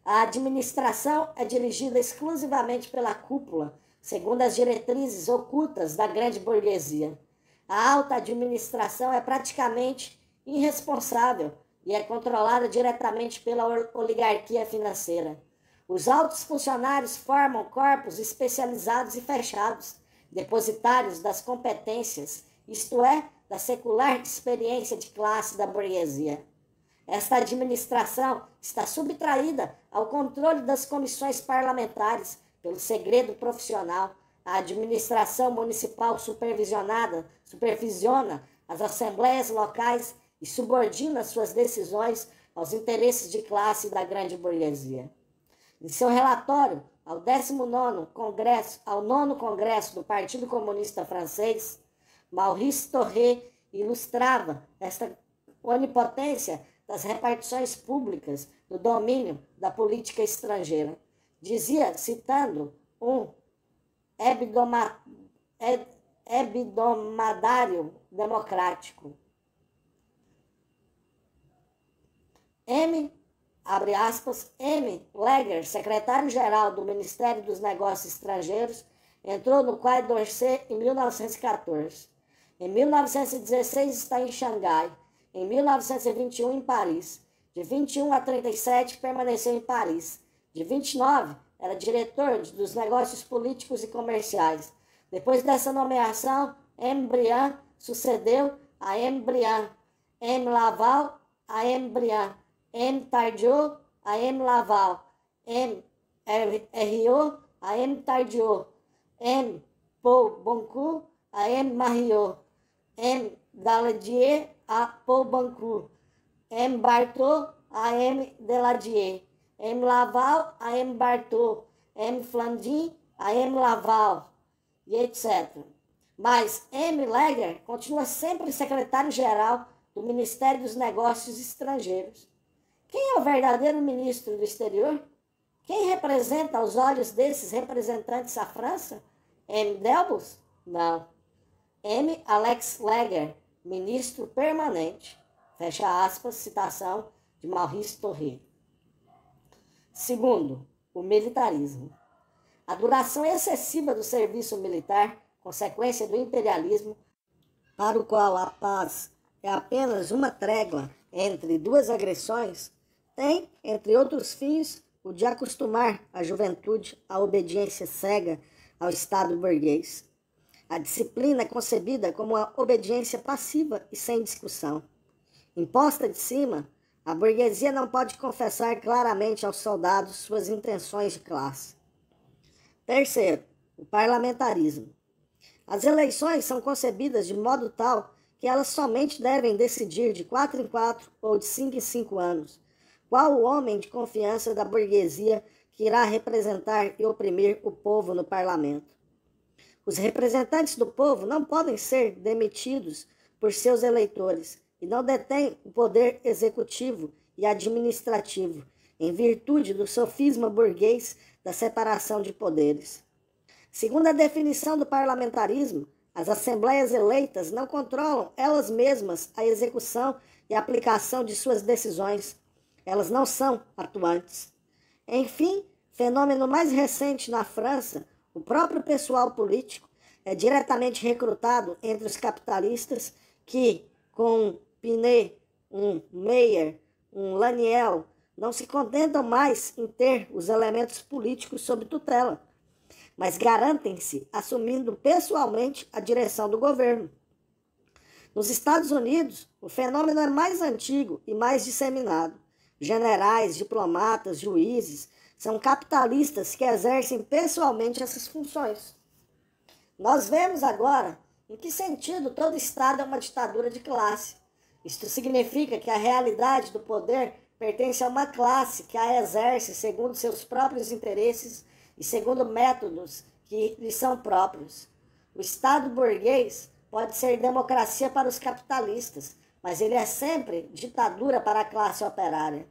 [SPEAKER 1] A administração é dirigida exclusivamente pela cúpula, segundo as diretrizes ocultas da grande burguesia. A alta administração é praticamente irresponsável e é controlada diretamente pela oligarquia financeira. Os altos funcionários formam corpos especializados e fechados, depositários das competências, isto é, da secular experiência de classe da burguesia. Esta administração está subtraída ao controle das comissões parlamentares pelo segredo profissional. A administração municipal supervisiona as assembleias locais e subordina suas decisões aos interesses de classe da grande burguesia. Em seu relatório ao 19º Congresso do Partido Comunista Francês, Maurice Thoré ilustrava esta onipotência das repartições públicas no domínio da política estrangeira. Dizia, citando um hebdomadário democrático: abre aspas, M. Legger, secretário-geral do Ministério dos Negócios Estrangeiros, entrou no Quai d'Orsay em 1914. Em 1916 está em Xangai. Em 1921 em Paris. De 21 a 37 permaneceu em Paris. De 29 era diretor dos negócios políticos e comerciais. Depois dessa nomeação, M. Briand sucedeu a M. Briand, M. Laval a M. Briand, M. Tardieu a M. Laval, M. Herriot a M. Tardieu, M. Paul Boncourt a M. Marriot, M. Daladier a Paul Boncourt, M. Barthaud a M. Deladier, M. Laval a M. Barthaud, M. Flandin a M. Laval, e etc. Mas M. Legger continua sempre secretário-geral do Ministério dos Negócios Estrangeiros. Quem é o verdadeiro ministro do exterior? Quem representa aos olhos desses representantes a França? M. Delbos? Não. M. Alex Legger, ministro permanente. Fecha aspas, citação de Maurice Thoré. Segundo, o militarismo. A duração excessiva do serviço militar, consequência do imperialismo, para o qual a paz é apenas uma trégua entre duas agressões, tem, entre outros fins, o de acostumar a juventude à obediência cega ao Estado burguês. A disciplina é concebida como uma obediência passiva e sem discussão. Imposta de cima, a burguesia não pode confessar claramente aos soldados suas intenções de classe. Terceiro, o parlamentarismo. As eleições são concebidas de modo tal que elas somente devem decidir de 4 em 4 ou de 5 em 5 anos qual o homem de confiança da burguesia que irá representar e oprimir o povo no parlamento. Os representantes do povo não podem ser demitidos por seus eleitores e não detêm o poder executivo e administrativo, em virtude do sofisma burguês da separação de poderes. Segundo a definição do parlamentarismo, as assembleias eleitas não controlam elas mesmas a execução e a aplicação de suas decisões. Elas não são atuantes. Enfim, fenômeno mais recente na França, o próprio pessoal político é diretamente recrutado entre os capitalistas que, com um Pinet, um Meyer, um Laniel, não se contentam mais em ter os elementos políticos sob tutela, mas garantem-se assumindo pessoalmente a direção do governo. Nos Estados Unidos, o fenômeno é mais antigo e mais disseminado. Generais, diplomatas, juízes são capitalistas que exercem pessoalmente essas funções. Nós vemos agora em que sentido todo Estado é uma ditadura de classe. Isto significa que a realidade do poder pertence a uma classe que a exerce segundo seus próprios interesses e segundo métodos que lhe são próprios. O Estado burguês pode ser democracia para os capitalistas, mas ele é sempre ditadura para a classe operária.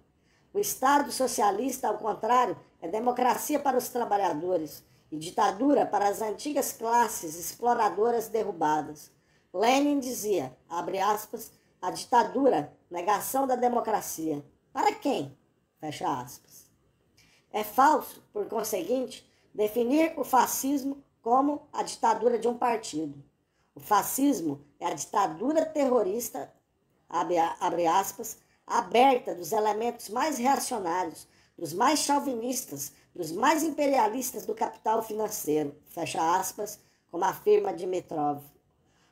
[SPEAKER 1] O Estado socialista, ao contrário, é democracia para os trabalhadores e ditadura para as antigas classes exploradoras derrubadas. Lenin dizia, abre aspas, a ditadura, negação da democracia. Para quem? Fecha aspas. É falso, por conseguinte, definir o fascismo como a ditadura de um partido. O fascismo é a ditadura terrorista, abre aspas, aberta dos elementos mais reacionários, dos mais chauvinistas, dos mais imperialistas do capital financeiro, fecha aspas, como afirma Dimitrov.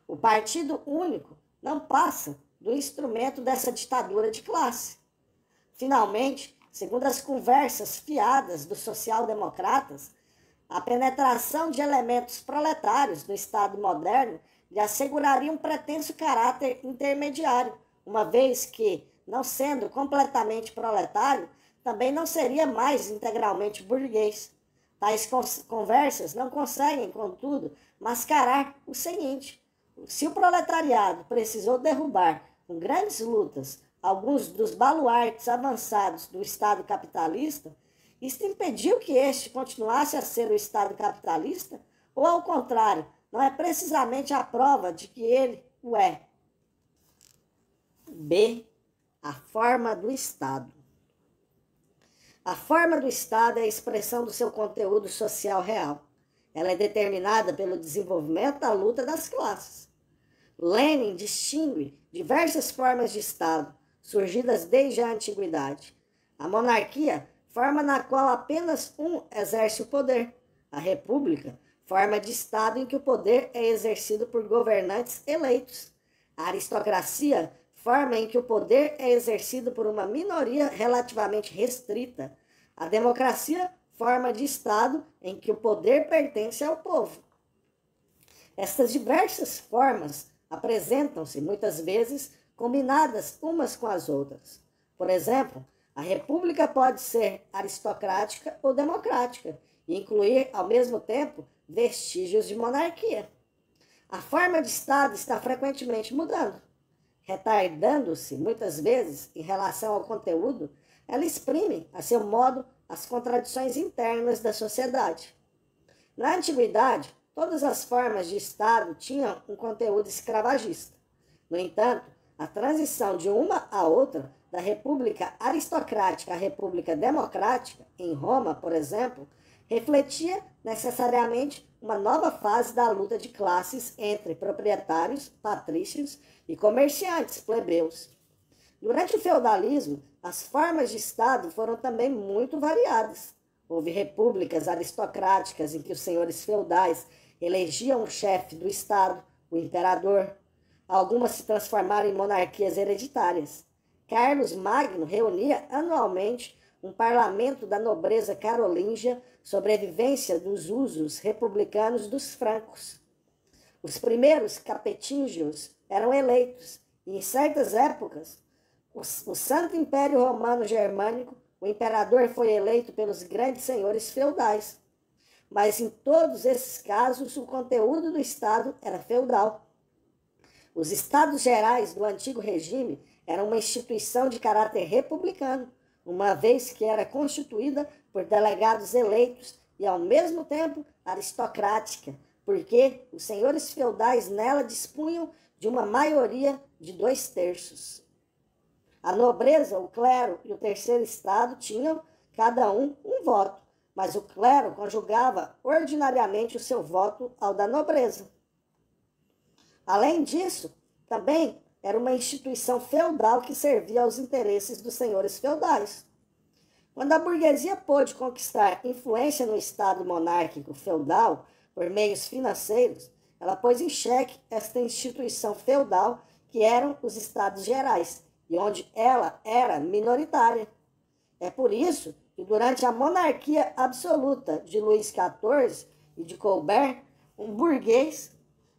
[SPEAKER 1] O partido único não passa do instrumento dessa ditadura de classe. Finalmente, segundo as conversas fiadas dos social-democratas, a penetração de elementos proletários no Estado moderno lhe asseguraria um pretenso caráter intermediário, uma vez que, não sendo completamente proletário, também não seria mais integralmente burguês. Tais conversas não conseguem, contudo, mascarar o seguinte: se o proletariado precisou derrubar, com grandes lutas, alguns dos baluartes avançados do Estado capitalista, isto impediu que este continuasse a ser o Estado capitalista? Ou, ao contrário, não é precisamente a prova de que ele o é? B. A forma do Estado. A forma do Estado é a expressão do seu conteúdo social real. Ela é determinada pelo desenvolvimento da luta das classes. Lenin distingue diversas formas de Estado, surgidas desde a antiguidade. A monarquia, forma na qual apenas um exerce o poder. A república, forma de Estado em que o poder é exercido por governantes eleitos. A aristocracia, forma em que o poder é exercido por uma minoria relativamente restrita. A democracia, forma de Estado em que o poder pertence ao povo. Estas diversas formas apresentam-se, muitas vezes, combinadas umas com as outras. Por exemplo, a república pode ser aristocrática ou democrática e incluir, ao mesmo tempo, vestígios de monarquia. A forma de Estado está frequentemente mudando. Retardando-se, muitas vezes, em relação ao conteúdo, ela exprime, a seu modo, as contradições internas da sociedade. Na antiguidade, todas as formas de Estado tinham um conteúdo escravagista. No entanto, a transição de uma a outra, da república aristocrática à república democrática, em Roma, por exemplo, refletia necessariamente uma nova fase da luta de classes entre proprietários, patrícios e comerciantes plebeus. Durante o feudalismo, as formas de Estado foram também muito variadas. Houve repúblicas aristocráticas em que os senhores feudais elegiam o chefe do Estado, o imperador. Algumas se transformaram em monarquias hereditárias. Carlos Magno reunia anualmente um parlamento da nobreza carolíngia sobre a vivência dos usos republicanos dos francos. Os primeiros capetingios eram eleitos, e em certas épocas, o Santo Império Romano Germânico, o imperador foi eleito pelos grandes senhores feudais. Mas em todos esses casos, o conteúdo do Estado era feudal. Os Estados Gerais do antigo regime eram uma instituição de caráter republicano, uma vez que era constituída por delegados eleitos e, ao mesmo tempo, aristocrática, porque os senhores feudais nela dispunham de uma maioria de 2/3. A nobreza, o clero e o terceiro estado tinham, cada um voto, mas o clero conjugava ordinariamente o seu voto ao da nobreza. Além disso, também era uma instituição feudal que servia aos interesses dos senhores feudais. Quando a burguesia pôde conquistar influência no Estado monárquico feudal por meios financeiros, ela pôs em xeque esta instituição feudal que eram os Estados Gerais, e onde ela era minoritária. É por isso que durante a monarquia absoluta de Luís XIV e de Colbert, um burguês,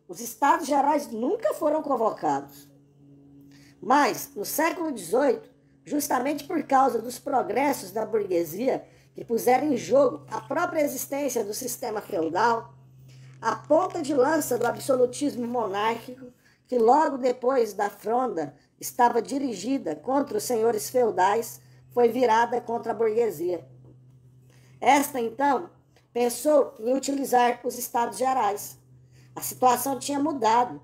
[SPEAKER 1] os Estados Gerais nunca foram convocados. Mas, no século XVIII, justamente por causa dos progressos da burguesia que puseram em jogo a própria existência do sistema feudal, a ponta de lança do absolutismo monárquico, que logo depois da Fronda estava dirigida contra os senhores feudais, foi virada contra a burguesia. Esta, então, pensou em utilizar os Estados Gerais. A situação tinha mudado.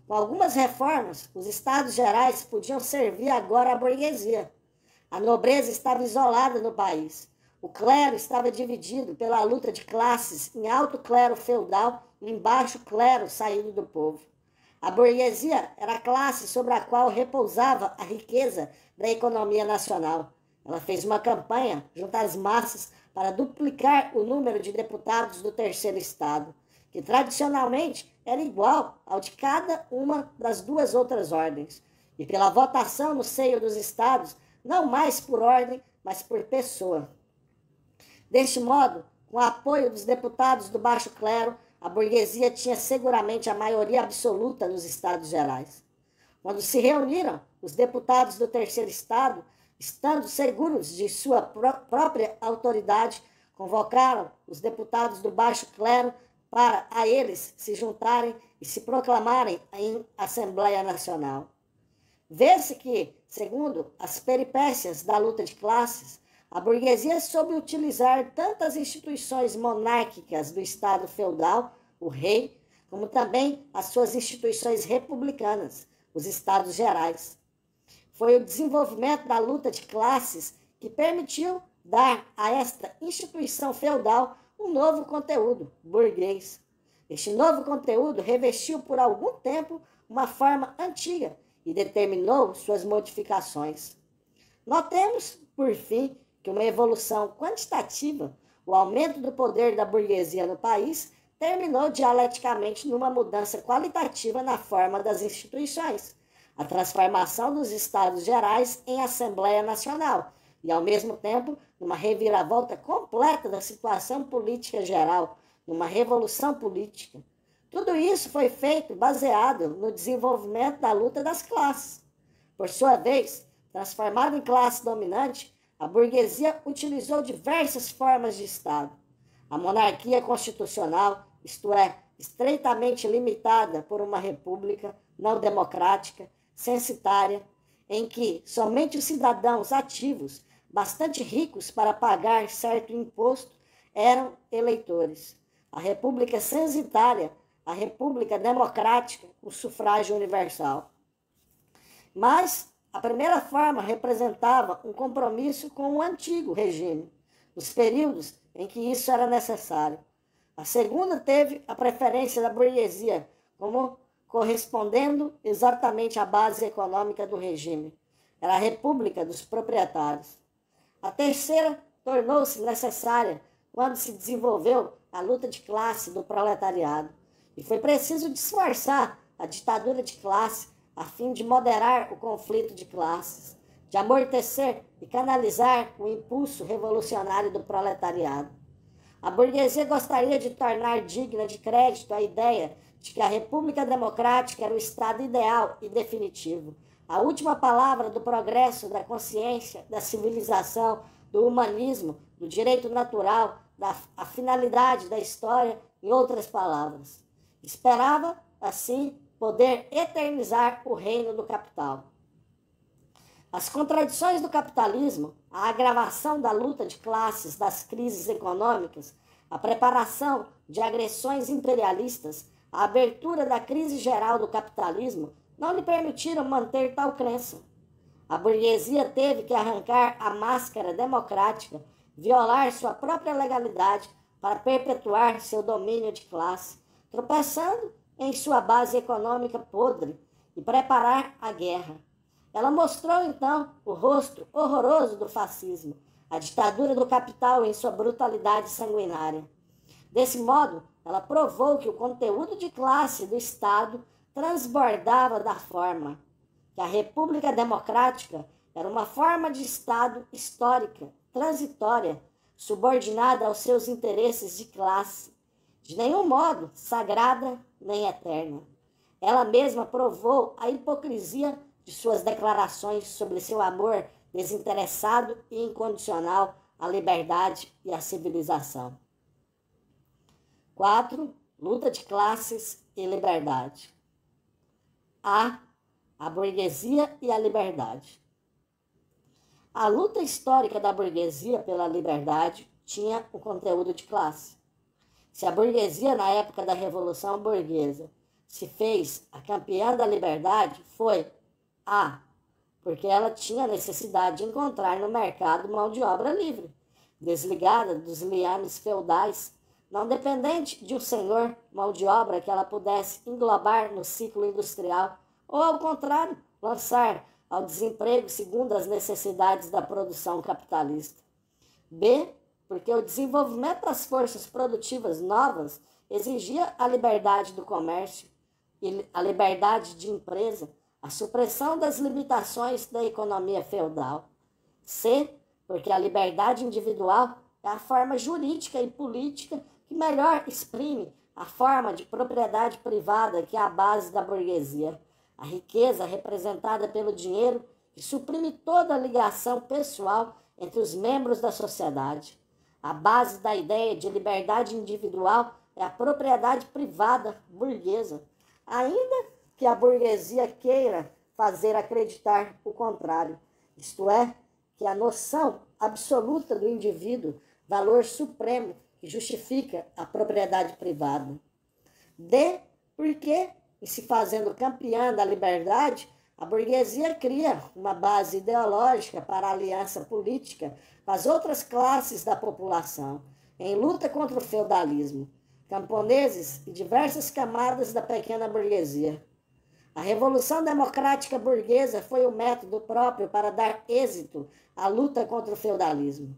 [SPEAKER 1] Com algumas reformas, os Estados Gerais podiam servir agora à burguesia. A nobreza estava isolada no país. O clero estava dividido pela luta de classes em alto clero feudal e em baixo clero saído do povo. A burguesia era a classe sobre a qual repousava a riqueza da economia nacional. Ela fez uma campanha junto às massas para duplicar o número de deputados do terceiro estado, que tradicionalmente era igual ao de cada uma das duas outras ordens, e pela votação no seio dos estados, não mais por ordem, mas por pessoa. Deste modo, com o apoio dos deputados do baixo clero, a burguesia tinha seguramente a maioria absoluta nos Estados Gerais. Quando se reuniram, os deputados do terceiro estado, estando seguros de sua própria autoridade, convocaram os deputados do baixo clero para a eles se juntarem e se proclamarem em Assembleia Nacional. Vê-se que, segundo as peripécias da luta de classes, a burguesia soube utilizar tantas instituições monárquicas do Estado feudal, o rei, como também as suas instituições republicanas, os Estados Gerais. Foi o desenvolvimento da luta de classes que permitiu dar a esta instituição feudal um novo conteúdo, burguês. Este novo conteúdo revestiu por algum tempo uma forma antiga e determinou suas modificações. Notemos, por fim, que uma evolução quantitativa, o aumento do poder da burguesia no país, terminou dialeticamente numa mudança qualitativa na forma das instituições, a transformação dos Estados Gerais em Assembleia Nacional e, ao mesmo tempo, numa reviravolta completa da situação política geral, numa revolução política. Tudo isso foi feito baseado no desenvolvimento da luta das classes. Por sua vez, transformada em classe dominante, a burguesia utilizou diversas formas de Estado. A monarquia constitucional, isto é, estreitamente limitada por uma república não democrática, censitária, em que somente os cidadãos ativos, bastante ricos para pagar certo imposto, eram eleitores. A república censitária, a república democrática, o sufrágio universal. Mas a primeira forma representava um compromisso com o antigo regime, nos períodos em que isso era necessário. A segunda teve a preferência da burguesia, como correspondendo exatamente à base econômica do regime. Era a república dos proprietários. A terceira tornou-se necessária quando se desenvolveu a luta de classe do proletariado. e foi preciso disfarçar a ditadura de classe a fim de moderar o conflito de classes, de amortecer e canalizar o impulso revolucionário do proletariado. A burguesia gostaria de tornar digna de crédito a ideia de que a República Democrática era o estado ideal e definitivo, a última palavra do progresso, da consciência, da civilização, do humanismo, do direito natural, a finalidade da história, em outras palavras. Esperava, assim, poder eternizar o reino do capital. As contradições do capitalismo, a agravação da luta de classes, das crises econômicas, a preparação de agressões imperialistas, a abertura da crise geral do capitalismo não lhe permitiram manter tal crença. A burguesia teve que arrancar a máscara democrática, violar sua própria legalidade para perpetuar seu domínio de classe, tropeçando em sua base econômica podre e preparar a guerra. Ela mostrou, então, o rosto horroroso do fascismo, a ditadura do capital em sua brutalidade sanguinária. Desse modo, ela provou que o conteúdo de classe do Estado transbordava da forma, que a República Democrática era uma forma de Estado histórica, transitória, subordinada aos seus interesses de classe, de nenhum modo sagrada nem eterna. Ela mesma provou a hipocrisia de suas declarações sobre seu amor desinteressado e incondicional à liberdade e à civilização. 4. Luta de classes e liberdade. A burguesia e a liberdade. A luta histórica da burguesia pela liberdade tinha o conteúdo de classe. Se a burguesia, na época da Revolução Burguesa, se fez a campeã da liberdade, foi porque ela tinha necessidade de encontrar no mercado mão de obra livre, desligada dos liames feudais, não dependente de um senhor, mão de obra que ela pudesse englobar no ciclo industrial, ou, ao contrário, lançar ao desemprego segundo as necessidades da produção capitalista. Porque o desenvolvimento das forças produtivas novas exigia a liberdade do comércio e a liberdade de empresa, a supressão das limitações da economia feudal. Porque a liberdade individual é a forma jurídica e política que melhor exprime a forma de propriedade privada que é a base da burguesia. A riqueza representada pelo dinheiro que suprime toda a ligação pessoal entre os membros da sociedade. A base da ideia de liberdade individual é a propriedade privada burguesa, ainda que a burguesia queira fazer acreditar o contrário, isto é, que a noção absoluta do indivíduo, valor supremo que justifica a propriedade privada. Porque, em se fazendo campeã da liberdade, a burguesia cria uma base ideológica para a aliança política com as outras classes da população, em luta contra o feudalismo, camponeses e diversas camadas da pequena burguesia. A Revolução Democrática Burguesa foi o método próprio para dar êxito à luta contra o feudalismo.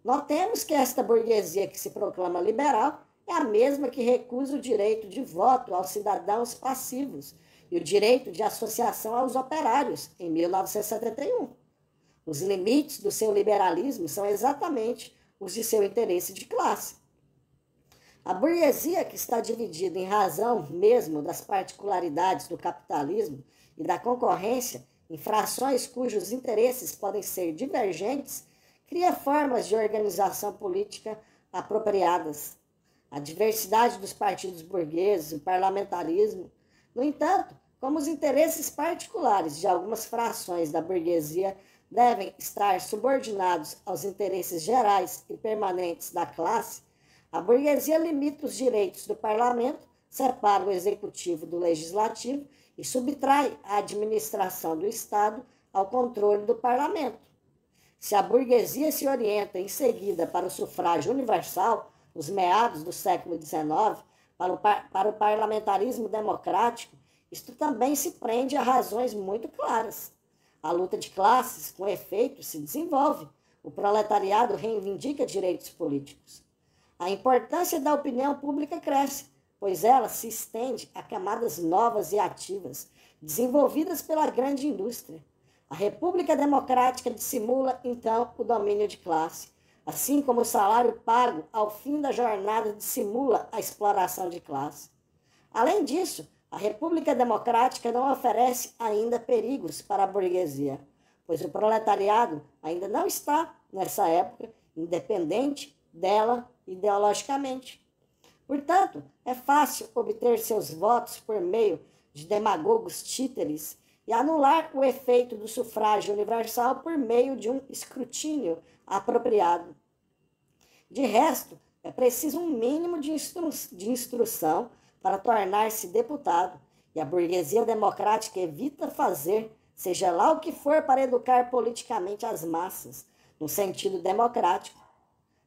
[SPEAKER 1] Notemos que esta burguesia que se proclama liberal é a mesma que recusa o direito de voto aos cidadãos passivos e o direito de associação aos operários, em 1971. Os limites do seu liberalismo são exatamente os de seu interesse de classe. A burguesia, que está dividida em razão mesmo das particularidades do capitalismo e da concorrência, em frações cujos interesses podem ser divergentes, cria formas de organização política apropriadas. A diversidade dos partidos burgueses, o parlamentarismo, no entanto, como os interesses particulares de algumas frações da burguesia devem estar subordinados aos interesses gerais e permanentes da classe, a burguesia limita os direitos do parlamento, separa o executivo do legislativo e subtrai a administração do Estado ao controle do parlamento. Se a burguesia se orienta em seguida para o sufrágio universal, nos meados do século XIX, para o parlamentarismo democrático, isto também se prende a razões muito claras. A luta de classes, com efeito, se desenvolve. O proletariado reivindica direitos políticos. A importância da opinião pública cresce. pois ela se estende a camadas novas e ativas, desenvolvidas pela grande indústria. A República Democrática dissimula, então, o domínio de classe, assim como o salário pago ao fim da jornada dissimula a exploração de classe. Além disso, a República Democrática não oferece ainda perigos para a burguesia, pois o proletariado ainda não está, nessa época, independente dela ideologicamente. Portanto, é fácil obter seus votos por meio de demagogos títeres e anular o efeito do sufrágio universal por meio de um escrutínio apropriado. De resto, é preciso um mínimo de instrução para tornar-se deputado, e a burguesia democrática evita fazer, seja lá o que for, para educar politicamente as massas, no sentido democrático.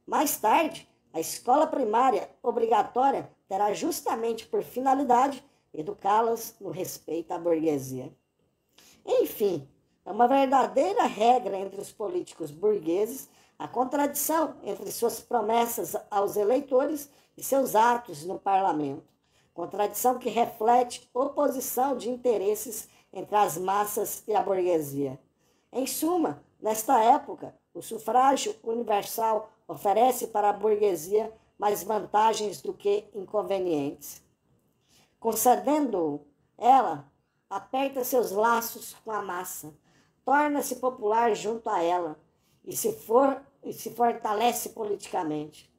[SPEAKER 1] Mais tarde, a escola primária obrigatória terá justamente por finalidade educá-las no respeito à burguesia. Enfim, é uma verdadeira regra entre os políticos burgueses a contradição entre suas promessas aos eleitores e seus atos no parlamento. Contradição que reflete oposição de interesses entre as massas e a burguesia. Em suma, nesta época, o sufrágio universal oferece para a burguesia mais vantagens do que inconvenientes. Concedendo-o, ela aperta seus laços com a massa, torna-se popular junto a ela e se fortalece politicamente.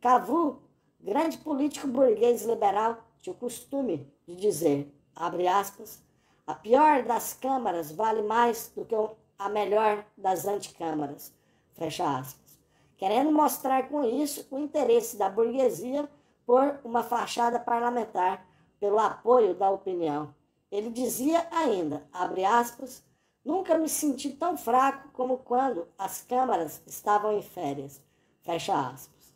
[SPEAKER 1] Cavour, grande político burguês liberal, tinha o costume de dizer, abre aspas, a pior das câmaras vale mais do que a melhor das anticâmaras, fecha aspas, querendo mostrar com isso o interesse da burguesia por uma fachada parlamentar, pelo apoio da opinião. Ele dizia ainda, abre aspas, nunca me senti tão fraco como quando as câmaras estavam em férias, fecha aspas.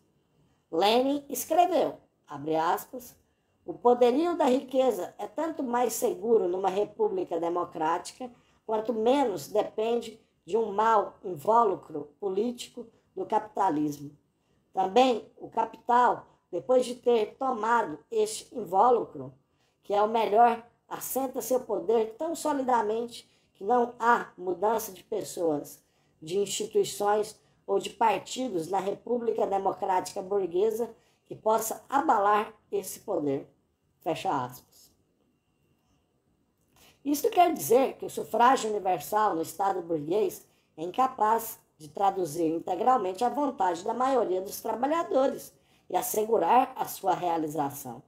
[SPEAKER 1] Lenin escreveu, abre aspas, o poderio da riqueza é tanto mais seguro numa república democrática, quanto menos depende de um mau invólucro político do capitalismo. Também o capital, depois de ter tomado este invólucro, que é o melhor, assenta seu poder tão solidamente que não há mudança de pessoas, de instituições ou de partidos na República Democrática Burguesa que possa abalar esse poder. Fecha aspas. Isto quer dizer que o sufrágio universal no Estado burguês é incapaz de traduzir integralmente a vontade da maioria dos trabalhadores e assegurar a sua realização.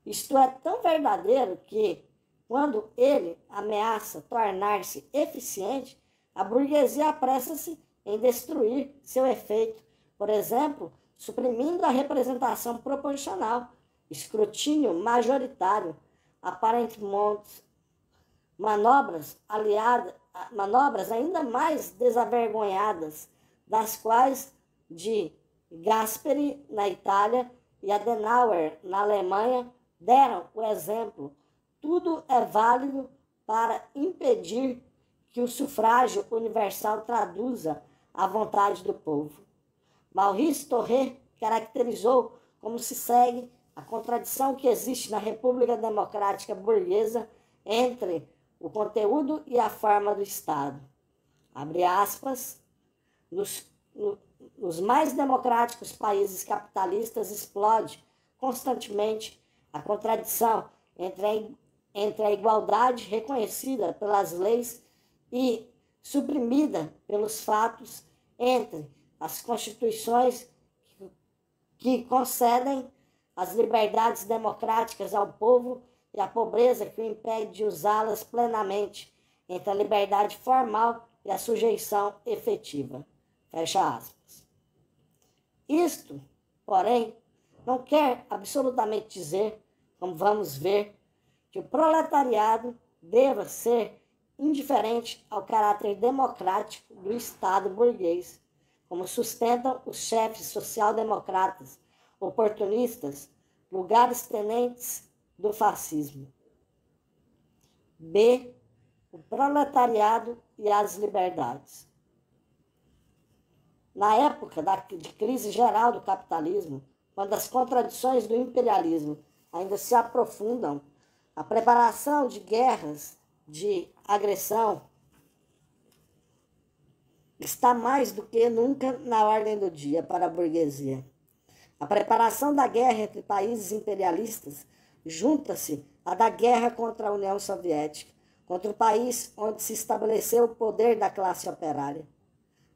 [SPEAKER 1] Isto é tão verdadeiro que, quando ele ameaça tornar-se eficiente, a burguesia apressa-se em destruir seu efeito, por exemplo, suprimindo a representação proporcional, escrutínio majoritário, aparentemente manobras ainda mais desavergonhadas, das quais de Gasperi na Itália e Adenauer na Alemanha deram o exemplo. Tudo é válido para impedir que o sufrágio universal traduza a vontade do povo. Maurice Thoré caracterizou como se segue a contradição que existe na República Democrática Burguesa entre o conteúdo e a forma do Estado. Abre aspas, nos mais democráticos países capitalistas explode constantemente a contradição entre a igualdade reconhecida pelas leis e suprimida pelos fatos, entre as constituições que concedem as liberdades democráticas ao povo e a pobreza que o impede de usá-las plenamente, entre a liberdade formal e a sujeição efetiva. Fecha aspas. Isto, porém, não quer absolutamente dizer, como vamos ver, que o proletariado deva ser indiferente ao caráter democrático do Estado burguês, como sustentam os chefes social-democratas, oportunistas, lugares tenentes do fascismo. B. O proletariado e as liberdades. Na época de crise geral do capitalismo, quando as contradições do imperialismo ainda se aprofundam. A preparação de guerras de agressão está mais do que nunca na ordem do dia para a burguesia. A preparação da guerra entre países imperialistas junta-se à da guerra contra a União Soviética, contra o país onde se estabeleceu o poder da classe operária.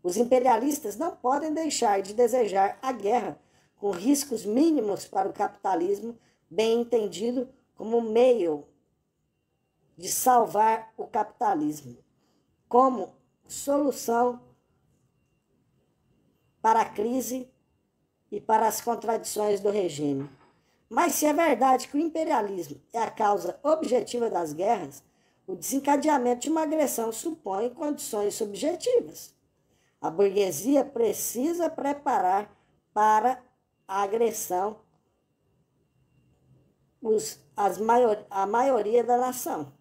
[SPEAKER 1] Os imperialistas não podem deixar de desejar a guerra com riscos mínimos para o capitalismo, bem entendido como meio de salvar o capitalismo, como solução para a crise e para as contradições do regime. Mas se é verdade que o imperialismo é a causa objetiva das guerras, o desencadeamento de uma agressão supõe condições subjetivas. A burguesia precisa preparar para a agressão a maioria da nação.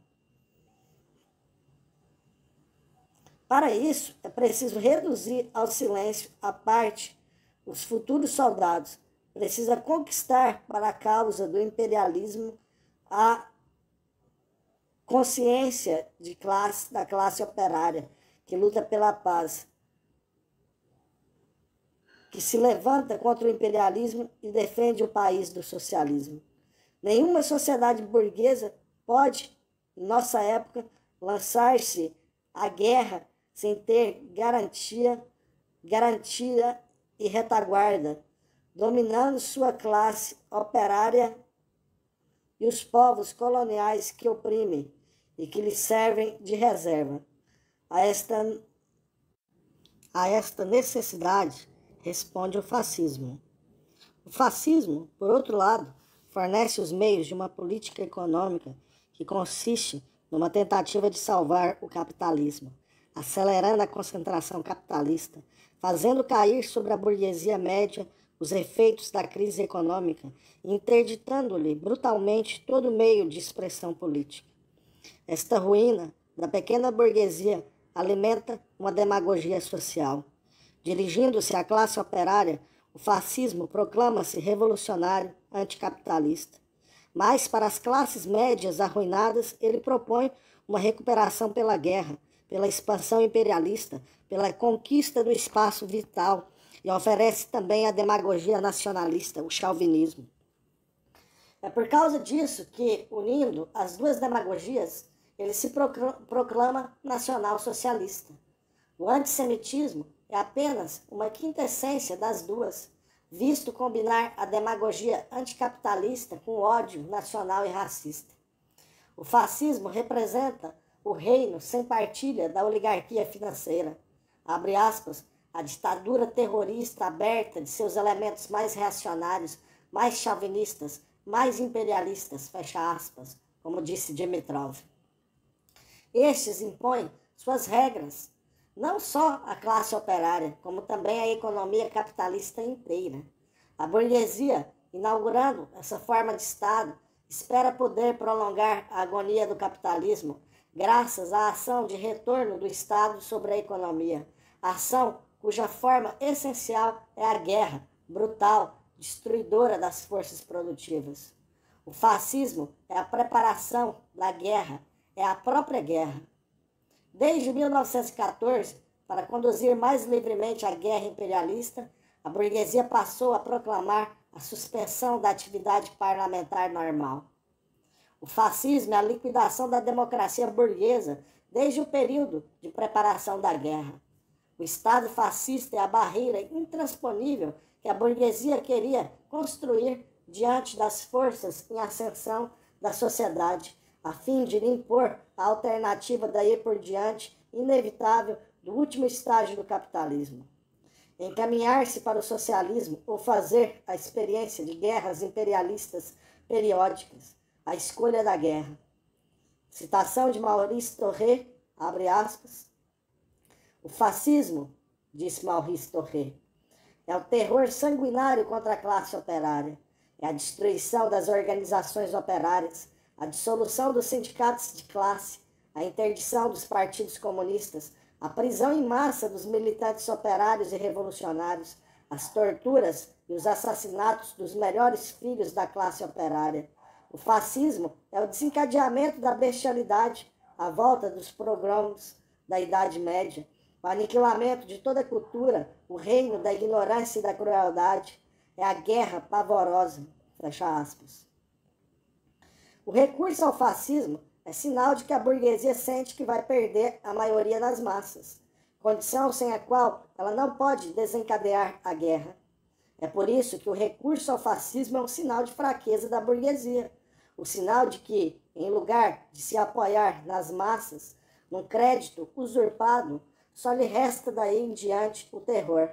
[SPEAKER 1] Para isso, é preciso reduzir ao silêncio a parte os futuros soldados. Precisa conquistar para a causa do imperialismo a consciência de classe, da classe operária, que luta pela paz, que se levanta contra o imperialismo e defende o país do socialismo. Nenhuma sociedade burguesa pode, em nossa época, lançar-se à guerra sem ter garantia e retaguarda, dominando sua classe operária e os povos coloniais que oprimem e que lhes servem de reserva. A esta necessidade responde o fascismo. O fascismo, por outro lado, fornece os meios de uma política econômica que consiste numa tentativa de salvar o capitalismo, acelerando a concentração capitalista, fazendo cair sobre a burguesia média os efeitos da crise econômica e interditando-lhe brutalmente todo meio de expressão política. Esta ruína da pequena burguesia alimenta uma demagogia social. Dirigindo-se à classe operária, o fascismo proclama-se revolucionário anticapitalista. Mas, para as classes médias arruinadas, ele propõe uma recuperação pela guerra, pela expansão imperialista, pela conquista do espaço vital e oferece também a demagogia nacionalista, o chauvinismo. É por causa disso que, unindo as duas demagogias, ele se proclama nacional-socialista. O antissemitismo é apenas uma quintessência das duas, visto combinar a demagogia anticapitalista com o ódio nacional e racista. O fascismo representa o reino sem partilha da oligarquia financeira, abre aspas, a ditadura terrorista aberta de seus elementos mais reacionários, mais chauvinistas, mais imperialistas, fecha aspas, como disse Dimitrov. Estes impõem suas regras, não só à classe operária, como também à economia capitalista inteira. A burguesia, inaugurando essa forma de Estado, espera poder prolongar a agonia do capitalismo, graças à ação de retorno do Estado sobre a economia, ação cuja forma essencial é a guerra, brutal, destruidora das forças produtivas. O fascismo é a preparação da guerra, é a própria guerra. Desde 1914, para conduzir mais livremente a guerra imperialista, a burguesia passou a proclamar a suspensão da atividade parlamentar normal. O fascismo é a liquidação da democracia burguesa desde o período de preparação da guerra. O Estado fascista é a barreira intransponível que a burguesia queria construir diante das forças em ascensão da sociedade, a fim de lhe impor a alternativa daí por diante inevitável do último estágio do capitalismo. Encaminhar-se para o socialismo ou fazer a experiência de guerras imperialistas periódicas, a escolha da guerra. Citação de Maurice Thoré, abre aspas. O fascismo, disse Maurice Thoré, é o terror sanguinário contra a classe operária, é a destruição das organizações operárias, a dissolução dos sindicatos de classe, a interdição dos partidos comunistas, a prisão em massa dos militantes operários e revolucionários, as torturas e os assassinatos dos melhores filhos da classe operária, O fascismo é o desencadeamento da bestialidade à volta dos pogroms da Idade Média, o aniquilamento de toda a cultura, o reino da ignorância e da crueldade, é a guerra pavorosa, fecha aspas. O recurso ao fascismo é sinal de que a burguesia sente que vai perder a maioria das massas, condição sem a qual ela não pode desencadear a guerra. É por isso que o recurso ao fascismo é um sinal de fraqueza da burguesia, o sinal de que, em lugar de se apoiar nas massas, num crédito usurpado, só lhe resta daí em diante o terror.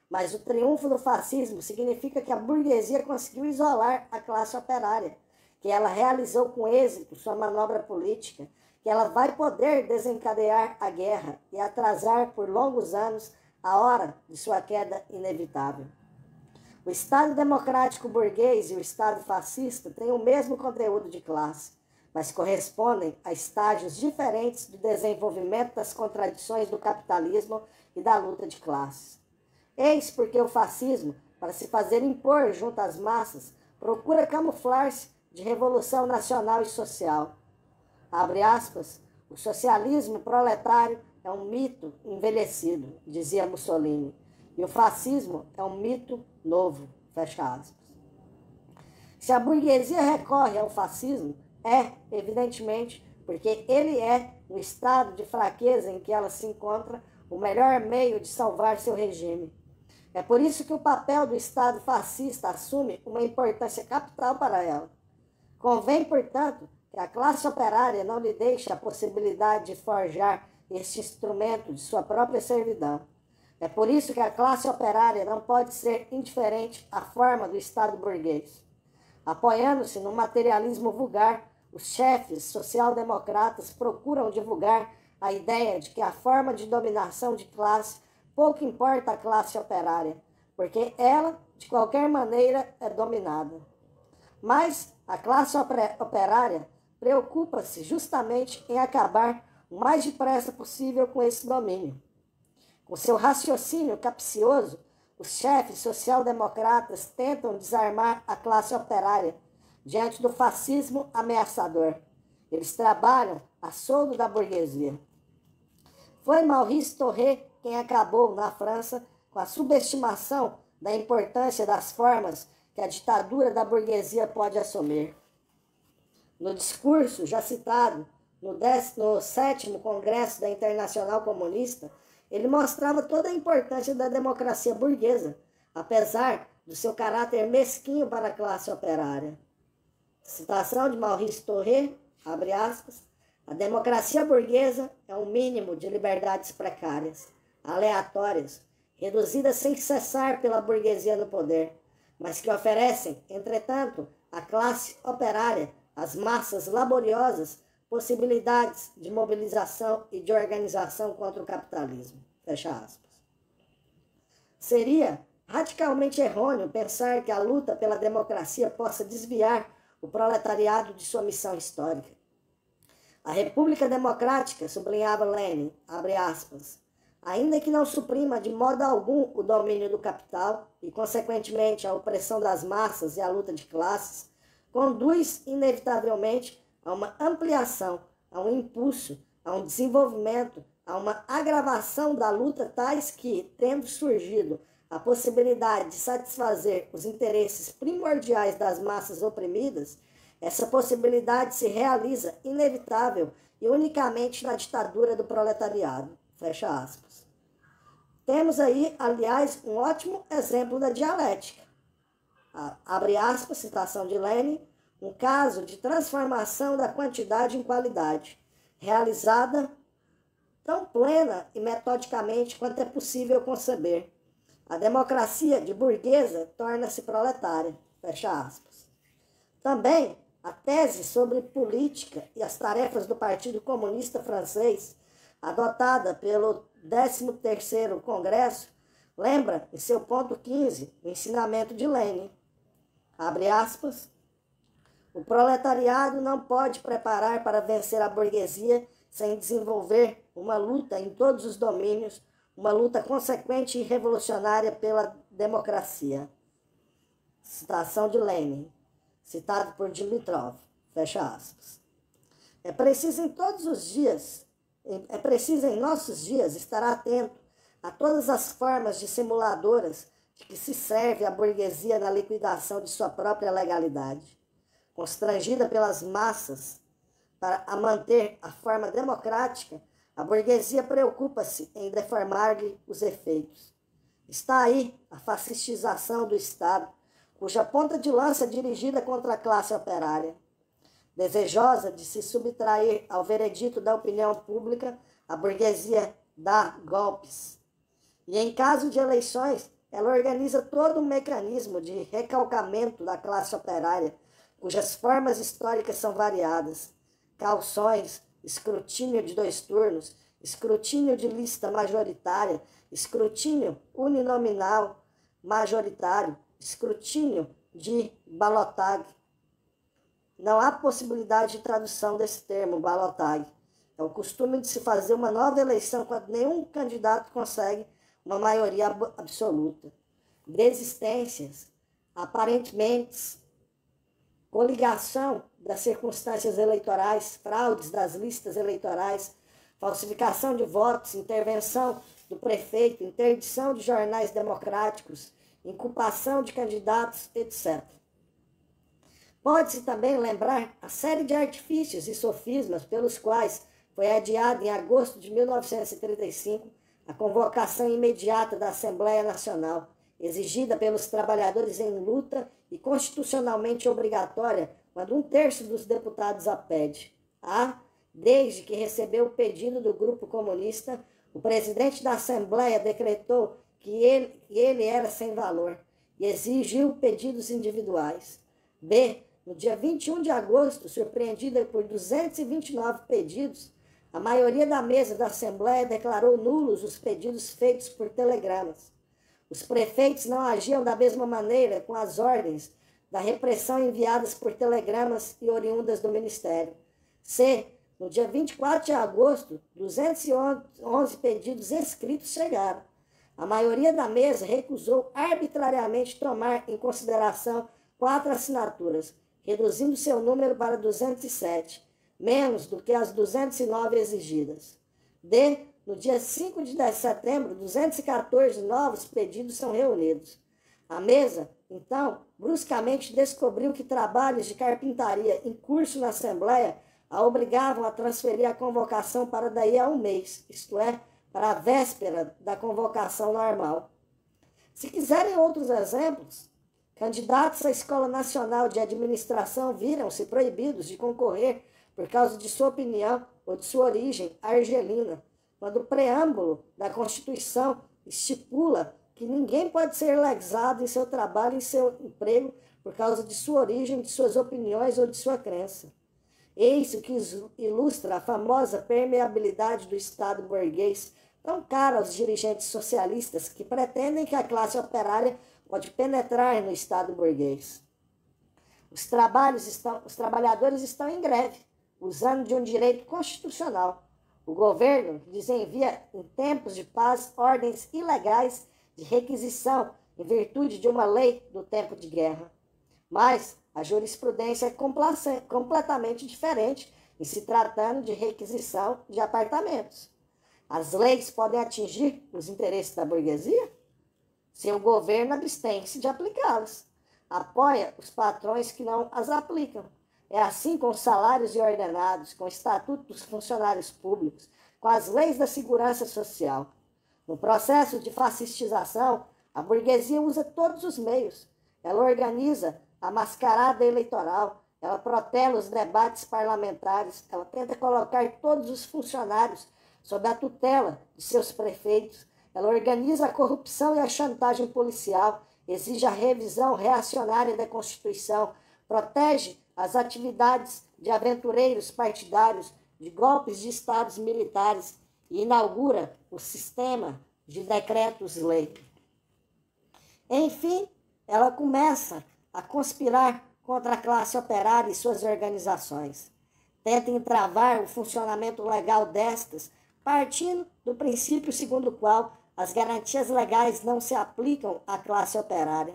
[SPEAKER 1] Mas o triunfo do fascismo significa que a burguesia conseguiu isolar a classe operária, que ela realizou com êxito sua manobra política, que ela vai poder desencadear a guerra e atrasar por longos anos a hora de sua queda inevitável. O Estado democrático burguês e o Estado fascista têm o mesmo conteúdo de classe, mas correspondem a estágios diferentes do desenvolvimento das contradições do capitalismo e da luta de classes. Eis porque o fascismo, para se fazer impor junto às massas, procura camuflar-se de revolução nacional e social. Abre aspas, o socialismo proletário é um mito envelhecido, dizia Mussolini, e o fascismo é um mito novo, fecha aspas. Se a burguesia recorre ao fascismo, é, evidentemente, porque ele é, no estado de fraqueza em que ela se encontra, o melhor meio de salvar seu regime. É por isso que o papel do Estado fascista assume uma importância capital para ela. Convém, portanto, que a classe operária não lhe deixe a possibilidade de forjar este instrumento de sua própria servidão. É por isso que a classe operária não pode ser indiferente à forma do Estado burguês. Apoiando-se no materialismo vulgar, os chefes social-democratas procuram divulgar a ideia de que a forma de dominação de classe pouco importa a classe operária, porque ela, de qualquer maneira, é dominada. Mas a classe operária preocupa-se justamente em acabar o mais depressa possível com esse domínio. Com seu raciocínio capcioso, os chefes social-democratas tentam desarmar a classe operária diante do fascismo ameaçador. Eles trabalham a soldo da burguesia. Foi Maurice Thoré quem acabou, na França, com a subestimação da importância das formas que a ditadura da burguesia pode assumir. No discurso já citado, no 7º Congresso da Internacional Comunista, ele mostrava toda a importância da democracia burguesa, apesar do seu caráter mesquinho para a classe operária. Citação de Maurice Thoré, abre aspas, a democracia burguesa é um mínimo de liberdades precárias, aleatórias, reduzidas sem cessar pela burguesia no poder, mas que oferecem, entretanto, à classe operária, às massas laboriosas, possibilidades de mobilização e de organização contra o capitalismo. Fecha aspas. Seria radicalmente errôneo pensar que a luta pela democracia possa desviar o proletariado de sua missão histórica. A República Democrática, sublinhava Lenin, abre aspas, ainda que não suprima de modo algum o domínio do capital e, consequentemente, a opressão das massas e a luta de classes, conduz inevitavelmente a uma ampliação, a um impulso, a um desenvolvimento, a uma agravação da luta tais que, tendo surgido a possibilidade de satisfazer os interesses primordiais das massas oprimidas, essa possibilidade se realiza inevitável e unicamente na ditadura do proletariado. Fecha aspas. Temos aí, aliás, um ótimo exemplo da dialética. Abre aspas, citação de Lenin, um caso de transformação da quantidade em qualidade, realizada tão plena e metodicamente quanto é possível conceber. A democracia de burguesa torna-se proletária. Fecha aspas. Também a tese sobre política e as tarefas do Partido Comunista Francês, adotada pelo 13º Congresso, lembra, em seu ponto 15, o ensinamento de Lenin. Abre aspas. O proletariado não pode preparar para vencer a burguesia sem desenvolver uma luta em todos os domínios, uma luta consequente e revolucionária pela democracia. Citação de Lenin. citado por Dimitrov, fecha aspas. É preciso em nossos dias estar atento a todas as formas dissimuladoras de que se serve a burguesia na liquidação de sua própria legalidade. Constrangida pelas massas para a manter a forma democrática, a burguesia preocupa-se em deformar-lhe os efeitos. Está aí a fascistização do Estado, cuja ponta de lança é dirigida contra a classe operária. Desejosa de se subtrair ao veredito da opinião pública, a burguesia dá golpes. E em caso de eleições, ela organiza todo um mecanismo de recalcamento da classe operária, cujas formas históricas são variadas. Calções, escrutínio de 2 turnos, escrutínio de lista majoritária, escrutínio uninominal majoritário, escrutínio de balotag. Não há possibilidade de tradução desse termo, balotag. É o costume de se fazer uma nova eleição quando nenhum candidato consegue uma maioria absoluta. Desistências, aparentemente, coligação das circunstâncias eleitorais, fraudes das listas eleitorais, falsificação de votos, intervenção do prefeito, interdição de jornais democráticos, inculpação de candidatos, etc. Pode-se também lembrar a série de artifícios e sofismas pelos quais foi adiada em agosto de 1935 a convocação imediata da Assembleia Nacional, exigida pelos trabalhadores em luta e constitucionalmente obrigatória quando 1/3 dos deputados a pede. Desde que recebeu o pedido do grupo comunista, o presidente da Assembleia decretou que ele era sem valor e exigiu pedidos individuais. No dia 21 de agosto, surpreendida por 229 pedidos, a maioria da mesa da Assembleia declarou nulos os pedidos feitos por telegramas. Os prefeitos não agiam da mesma maneira com as ordens da repressão enviadas por telegramas e oriundas do Ministério. No dia 24 de agosto, 211 pedidos escritos chegaram. A maioria da mesa recusou arbitrariamente tomar em consideração 4 assinaturas, reduzindo seu número para 207, menos do que as 209 exigidas. No dia 5 de setembro, 214 novos pedidos são reunidos. A mesa, então, bruscamente descobriu que trabalhos de carpintaria em curso na Assembleia a obrigavam a transferir a convocação para daí a um mês, isto é, para a véspera da convocação normal. Se quiserem outros exemplos, candidatos à Escola Nacional de Administração viram-se proibidos de concorrer por causa de sua opinião ou de sua origem argelina, quando o preâmbulo da Constituição estipula que ninguém pode ser lesado em seu trabalho, em seu emprego, por causa de sua origem, de suas opiniões ou de sua crença. Eis o que ilustra a famosa permeabilidade do Estado burguês, tão cara aos dirigentes socialistas que pretendem que a classe operária pode penetrar no Estado burguês. Os trabalhadores estão em greve, usando de um direito constitucional. O governo lhes envia, em tempos de paz, ordens ilegais de requisição em virtude de uma lei do tempo de guerra. Mas a jurisprudência é completamente diferente em se tratando de requisição de apartamentos. As leis podem atingir os interesses da burguesia? Seu governo abstém-se de aplicá-las. Apoia os patrões que não as aplicam. É assim com os salários e ordenados, com o estatuto dos funcionários públicos, com as leis da segurança social. No processo de fascistização, a burguesia usa todos os meios. Ela organiza a mascarada eleitoral, ela protela os debates parlamentares, ela tenta colocar todos os funcionários sob a tutela de seus prefeitos, ela organiza a corrupção e a chantagem policial, exige a revisão reacionária da Constituição, protege as atividades de aventureiros partidários, de golpes de estados militares e inaugura o sistema de decretos-lei. Enfim, ela começa a conspirar contra a classe operária e suas organizações. Tenta entravar o funcionamento legal destas, partindo do princípio segundo o qual as garantias legais não se aplicam à classe operária.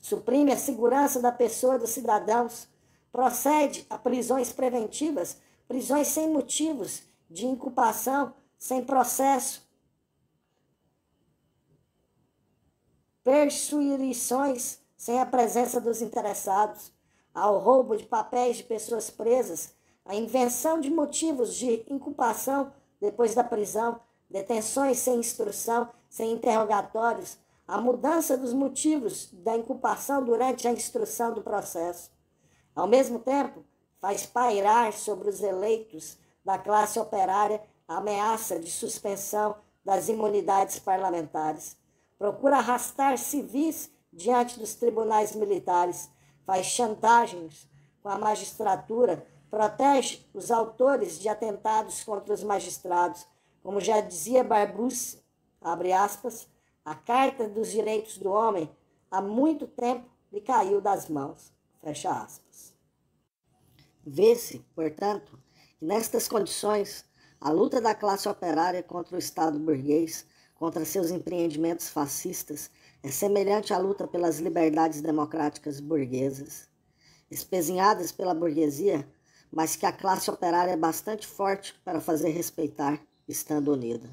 [SPEAKER 1] suprime a segurança da pessoa dos cidadãos, procede a prisões preventivas, prisões sem motivos de inculpação, sem processo, persuições sem a presença dos interessados, ao roubo de papéis de pessoas presas, a invenção de motivos de inculpação depois da prisão, detenções sem instrução, sem interrogatórios, a mudança dos motivos da inculpação durante a instrução do processo. Ao mesmo tempo, faz pairar sobre os eleitos da classe operária a ameaça de suspensão das imunidades parlamentares. Procura arrastar civis diante dos tribunais militares, faz chantagens com a magistratura, protege os autores de atentados contra os magistrados. Como já dizia Barbusse, abre aspas, a Carta dos Direitos do Homem há muito tempo lhe caiu das mãos, fecha aspas. Vê-se, portanto, que nestas condições, a luta da classe operária contra o Estado burguês, contra seus empreendimentos fascistas, é semelhante à luta pelas liberdades democráticas burguesas, espezinhadas pela burguesia, mas que a classe operária é bastante forte para fazer respeitar, estando unida.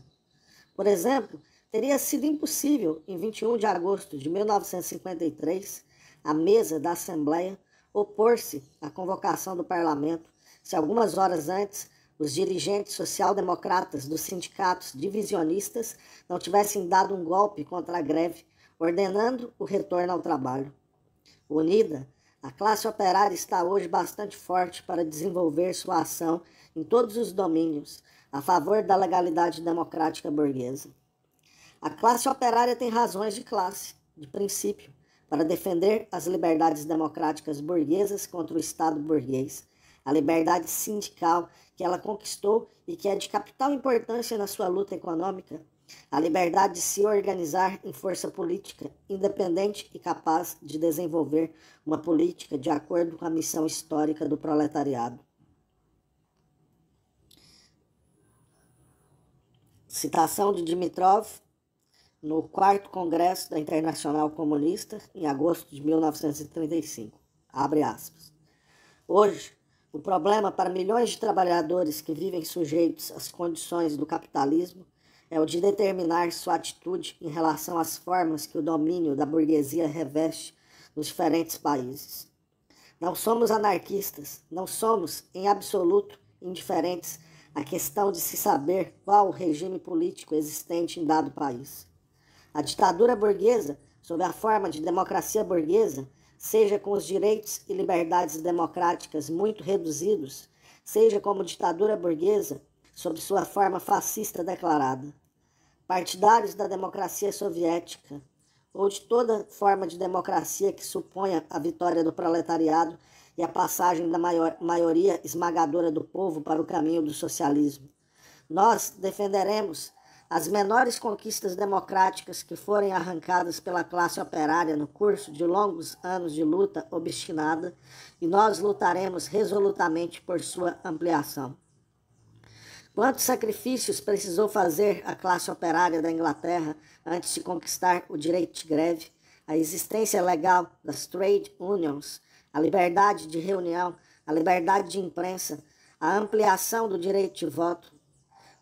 [SPEAKER 1] Por exemplo, teria sido impossível, em 21 de agosto de 1953, a mesa da Assembleia opor-se à convocação do Parlamento, se algumas horas antes os dirigentes social-democratas dos sindicatos divisionistas não tivessem dado um golpe contra a greve, ordenando o retorno ao trabalho. Unida, a classe operária está hoje bastante forte para desenvolver sua ação em todos os domínios, a favor da legalidade democrática burguesa. A classe operária tem razões de classe, de princípio, para defender as liberdades democráticas burguesas contra o Estado burguês, a liberdade sindical que ela conquistou e que é de capital importância na sua luta econômica, a liberdade de se organizar em força política, independente e capaz de desenvolver uma política de acordo com a missão histórica do proletariado. Citação de Dimitrov, no 4º Congresso da Internacional Comunista, em agosto de 1935. Abre aspas. Hoje, o problema para milhões de trabalhadores que vivem sujeitos às condições do capitalismo é o de determinar sua atitude em relação às formas que o domínio da burguesia reveste nos diferentes países. Não somos anarquistas, não somos, em absoluto, indiferentes à questão de se saber qual o regime político existente em dado país. A ditadura burguesa, sob a forma de democracia burguesa, seja com os direitos e liberdades democráticas muito reduzidos, seja como ditadura burguesa, sob sua forma fascista declarada. Partidários da democracia soviética, ou de toda forma de democracia que suponha a vitória do proletariado e a passagem da maioria esmagadora do povo para o caminho do socialismo. Nós defenderemos as menores conquistas democráticas que forem arrancadas pela classe operária no curso de longos anos de luta obstinada, e nós lutaremos resolutamente por sua ampliação. Quantos sacrifícios precisou fazer a classe operária da Inglaterra antes de conquistar o direito de greve, a existência legal das trade unions, a liberdade de reunião, a liberdade de imprensa, a ampliação do direito de voto?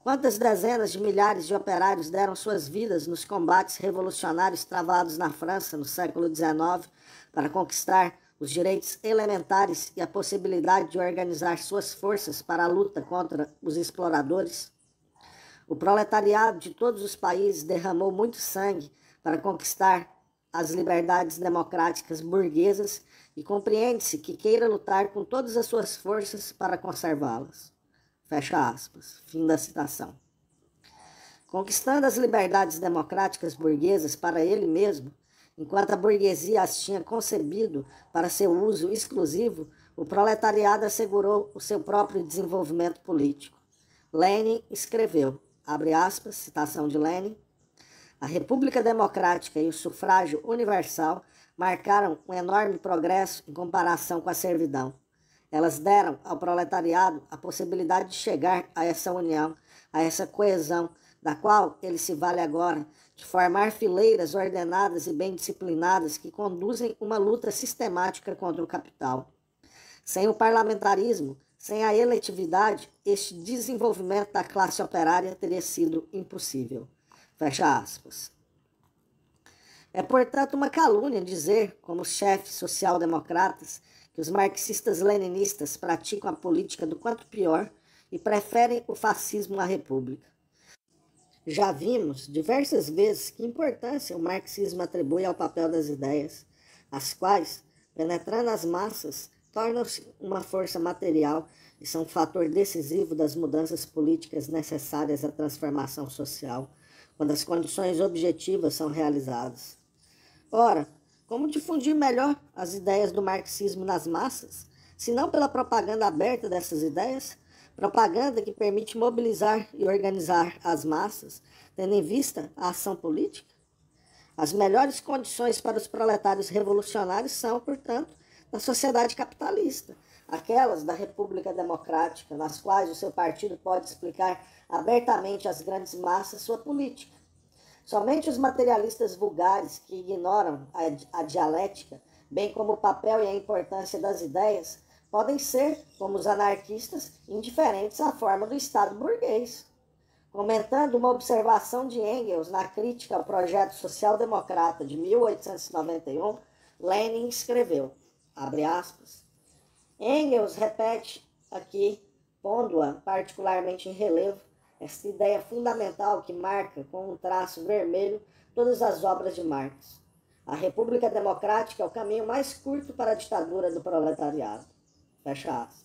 [SPEAKER 1] Quantas dezenas de milhares de operários deram suas vidas nos combates revolucionários travados na França no século XIX para conquistar os direitos elementares e a possibilidade de organizar suas forças para a luta contra os exploradores? O proletariado de todos os países derramou muito sangue para conquistar as liberdades democráticas burguesas e compreende-se que queira lutar com todas as suas forças para conservá-las. Fecha aspas. Fim da citação. Conquistando as liberdades democráticas burguesas para ele mesmo, enquanto a burguesia as tinha concebido para seu uso exclusivo, o proletariado assegurou o seu próprio desenvolvimento político. Lenin escreveu, abre aspas, citação de Lenin, a República Democrática e o sufrágio universal marcaram um enorme progresso em comparação com a servidão. Elas deram ao proletariado a possibilidade de chegar a essa união, a essa coesão da qual ele se vale agora, de formar fileiras ordenadas e bem disciplinadas que conduzem uma luta sistemática contra o capital. Sem o parlamentarismo, sem a eletividade, este desenvolvimento da classe operária teria sido impossível. Fecha aspas. É, portanto, uma calúnia dizer, como os chefes social-democratas, que os marxistas-leninistas praticam a política do quanto pior e preferem o fascismo à república. Já vimos diversas vezes que importância o marxismo atribui ao papel das ideias, as quais, penetrando as massas, tornam-se uma força material e são um fator decisivo das mudanças políticas necessárias à transformação social, quando as condições objetivas são realizadas. Ora, como difundir melhor as ideias do marxismo nas massas, se não pela propaganda aberta dessas ideias? Propaganda que permite mobilizar e organizar as massas, tendo em vista a ação política? As melhores condições para os proletários revolucionários são, portanto, da sociedade capitalista, aquelas da República Democrática, nas quais o seu partido pode explicar abertamente às grandes massas sua política. Somente os materialistas vulgares que ignoram a dialética, bem como o papel e a importância das ideias, podem ser, como os anarquistas, indiferentes à forma do Estado burguês. Comentando uma observação de Engels na crítica ao projeto social-democrata de 1891, Lenin escreveu, abre aspas, Engels repete aqui, pondo-a particularmente em relevo, esta ideia fundamental que marca com um traço vermelho todas as obras de Marx. A República Democrática é o caminho mais curto para a ditadura do proletariado. Fecha aspas.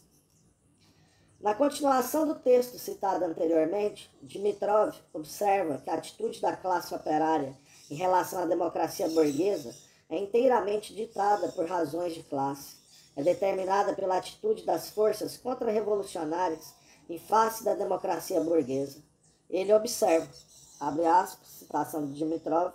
[SPEAKER 1] Na continuação do texto citado anteriormente, Dimitrov observa que a atitude da classe operária em relação à democracia burguesa é inteiramente ditada por razões de classe. É determinada pela atitude das forças contra-revolucionárias em face da democracia burguesa. Ele observa, abre aspas, citação de Dimitrov,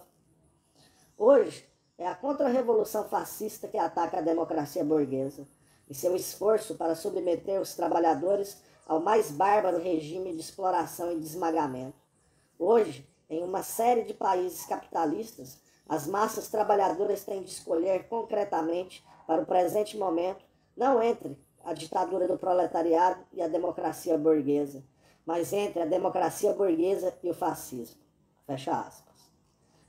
[SPEAKER 1] hoje é a contra-revolução fascista que ataca a democracia burguesa, em seu esforço para submeter os trabalhadores ao mais bárbaro regime de exploração e de esmagamento. Hoje, em uma série de países capitalistas, as massas trabalhadoras têm de escolher concretamente, para o presente momento, não entre a ditadura do proletariado e a democracia burguesa, mas entre a democracia burguesa e o fascismo. Fecha aspas.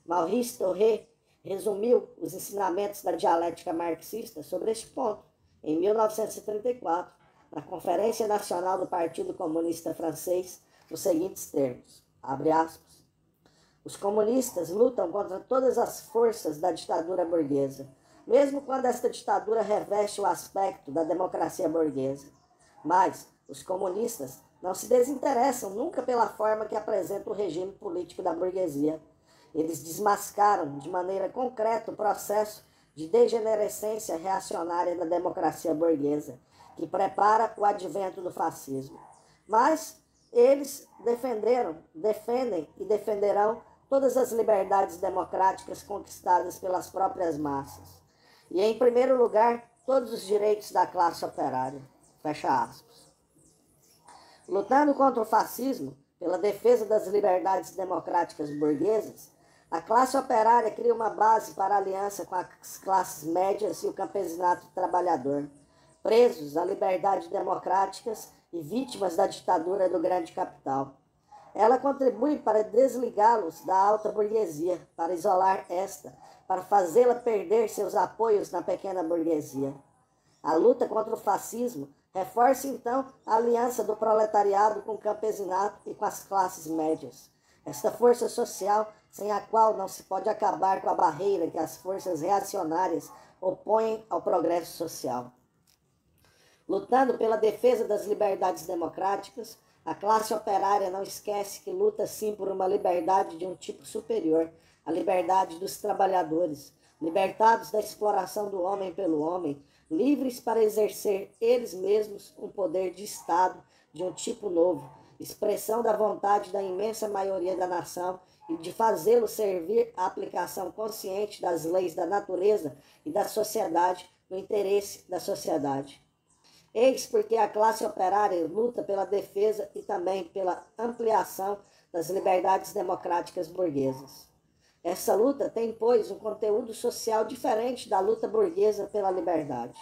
[SPEAKER 1] Maurice Thoré resumiu os ensinamentos da dialética marxista sobre este ponto, em 1934, na Conferência Nacional do Partido Comunista Francês, nos seguintes termos, abre aspas, os comunistas lutam contra todas as forças da ditadura burguesa, mesmo quando esta ditadura reveste o aspecto da democracia burguesa. Mas os comunistas não se desinteressam nunca pela forma que apresenta o regime político da burguesia. Eles desmascaram de maneira concreta o processo de degenerescência reacionária da democracia burguesa, que prepara o advento do fascismo. Mas eles defendem e defenderão todas as liberdades democráticas conquistadas pelas próprias massas. E, em primeiro lugar, todos os direitos da classe operária. Fecha aspas. Lutando contra o fascismo, pela defesa das liberdades democráticas burguesas, a classe operária cria uma base para a aliança com as classes médias e o campesinato trabalhador, presos à liberdade democráticas e vítimas da ditadura do grande capital. Ela contribui para desligá-los da alta burguesia, para isolar esta, para fazê-la perder seus apoios na pequena burguesia. A luta contra o fascismo reforça, então, a aliança do proletariado com o campesinato e com as classes médias. Esta força social, sem a qual não se pode acabar com a barreira que as forças reacionárias opõem ao progresso social. Lutando pela defesa das liberdades democráticas, a classe operária não esquece que luta sim por uma liberdade de um tipo superior, a liberdade dos trabalhadores, libertados da exploração do homem pelo homem, livres para exercer eles mesmos um poder de Estado de um tipo novo, expressão da vontade da imensa maioria da nação e de fazê-lo servir à aplicação consciente das leis da natureza e da sociedade no interesse da sociedade. Eis porque a classe operária luta pela defesa e também pela ampliação das liberdades democráticas burguesas. Essa luta tem, pois, um conteúdo social diferente da luta burguesa pela liberdade.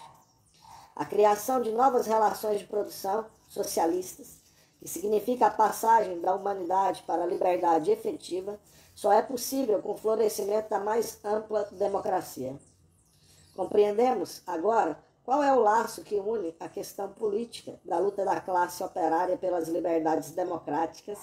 [SPEAKER 1] A criação de novas relações de produção socialistas, que significa a passagem da humanidade para a liberdade efetiva, só é possível com o florescimento da mais ampla democracia. Compreendemos, agora, qual é o laço que une a questão política da luta da classe operária pelas liberdades democráticas,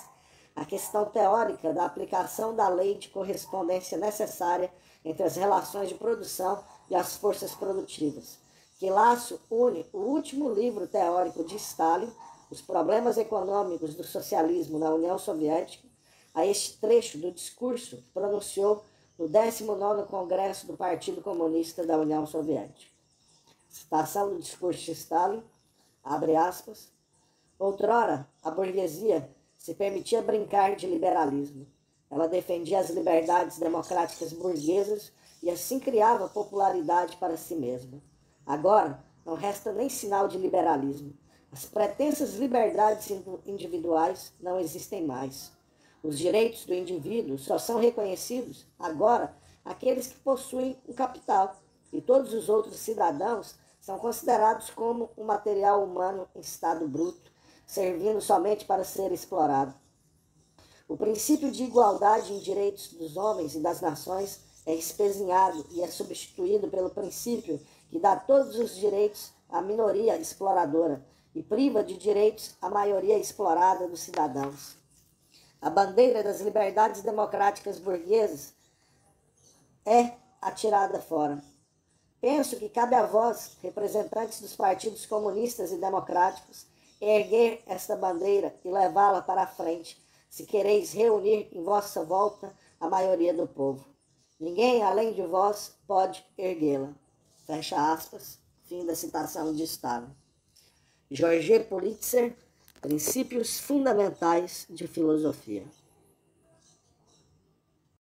[SPEAKER 1] a questão teórica da aplicação da lei de correspondência necessária entre as relações de produção e as forças produtivas. Que laço une o último livro teórico de Stalin, Os Problemas Econômicos do Socialismo na União Soviética, a este trecho do discurso que pronunciou no 19º Congresso do Partido Comunista da União Soviética. Citação do discurso de Stalin, abre aspas, outrora, a burguesia se permitia brincar de liberalismo. Ela defendia as liberdades democráticas burguesas e assim criava popularidade para si mesma. Agora, não resta nem sinal de liberalismo. As pretensas liberdades individuais não existem mais. Os direitos do indivíduo só são reconhecidos, agora, àqueles que possuem o capital, e todos os outros cidadãos são considerados como um material humano em estado bruto, servindo somente para ser explorado. O princípio de igualdade em direitos dos homens e das nações é espezinhado e é substituído pelo princípio que dá todos os direitos à minoria exploradora e priva de direitos a maioria explorada dos cidadãos. A bandeira das liberdades democráticas burguesas é atirada fora. Penso que cabe a vós, representantes dos partidos comunistas e democráticos, erguer esta bandeira e levá-la para a frente, se quereis reunir em vossa volta a maioria do povo. Ninguém, além de vós, pode erguê-la. Fecha aspas. Fim da citação de Stalin. Georges Pulitzer, Princípios Fundamentais de Filosofia.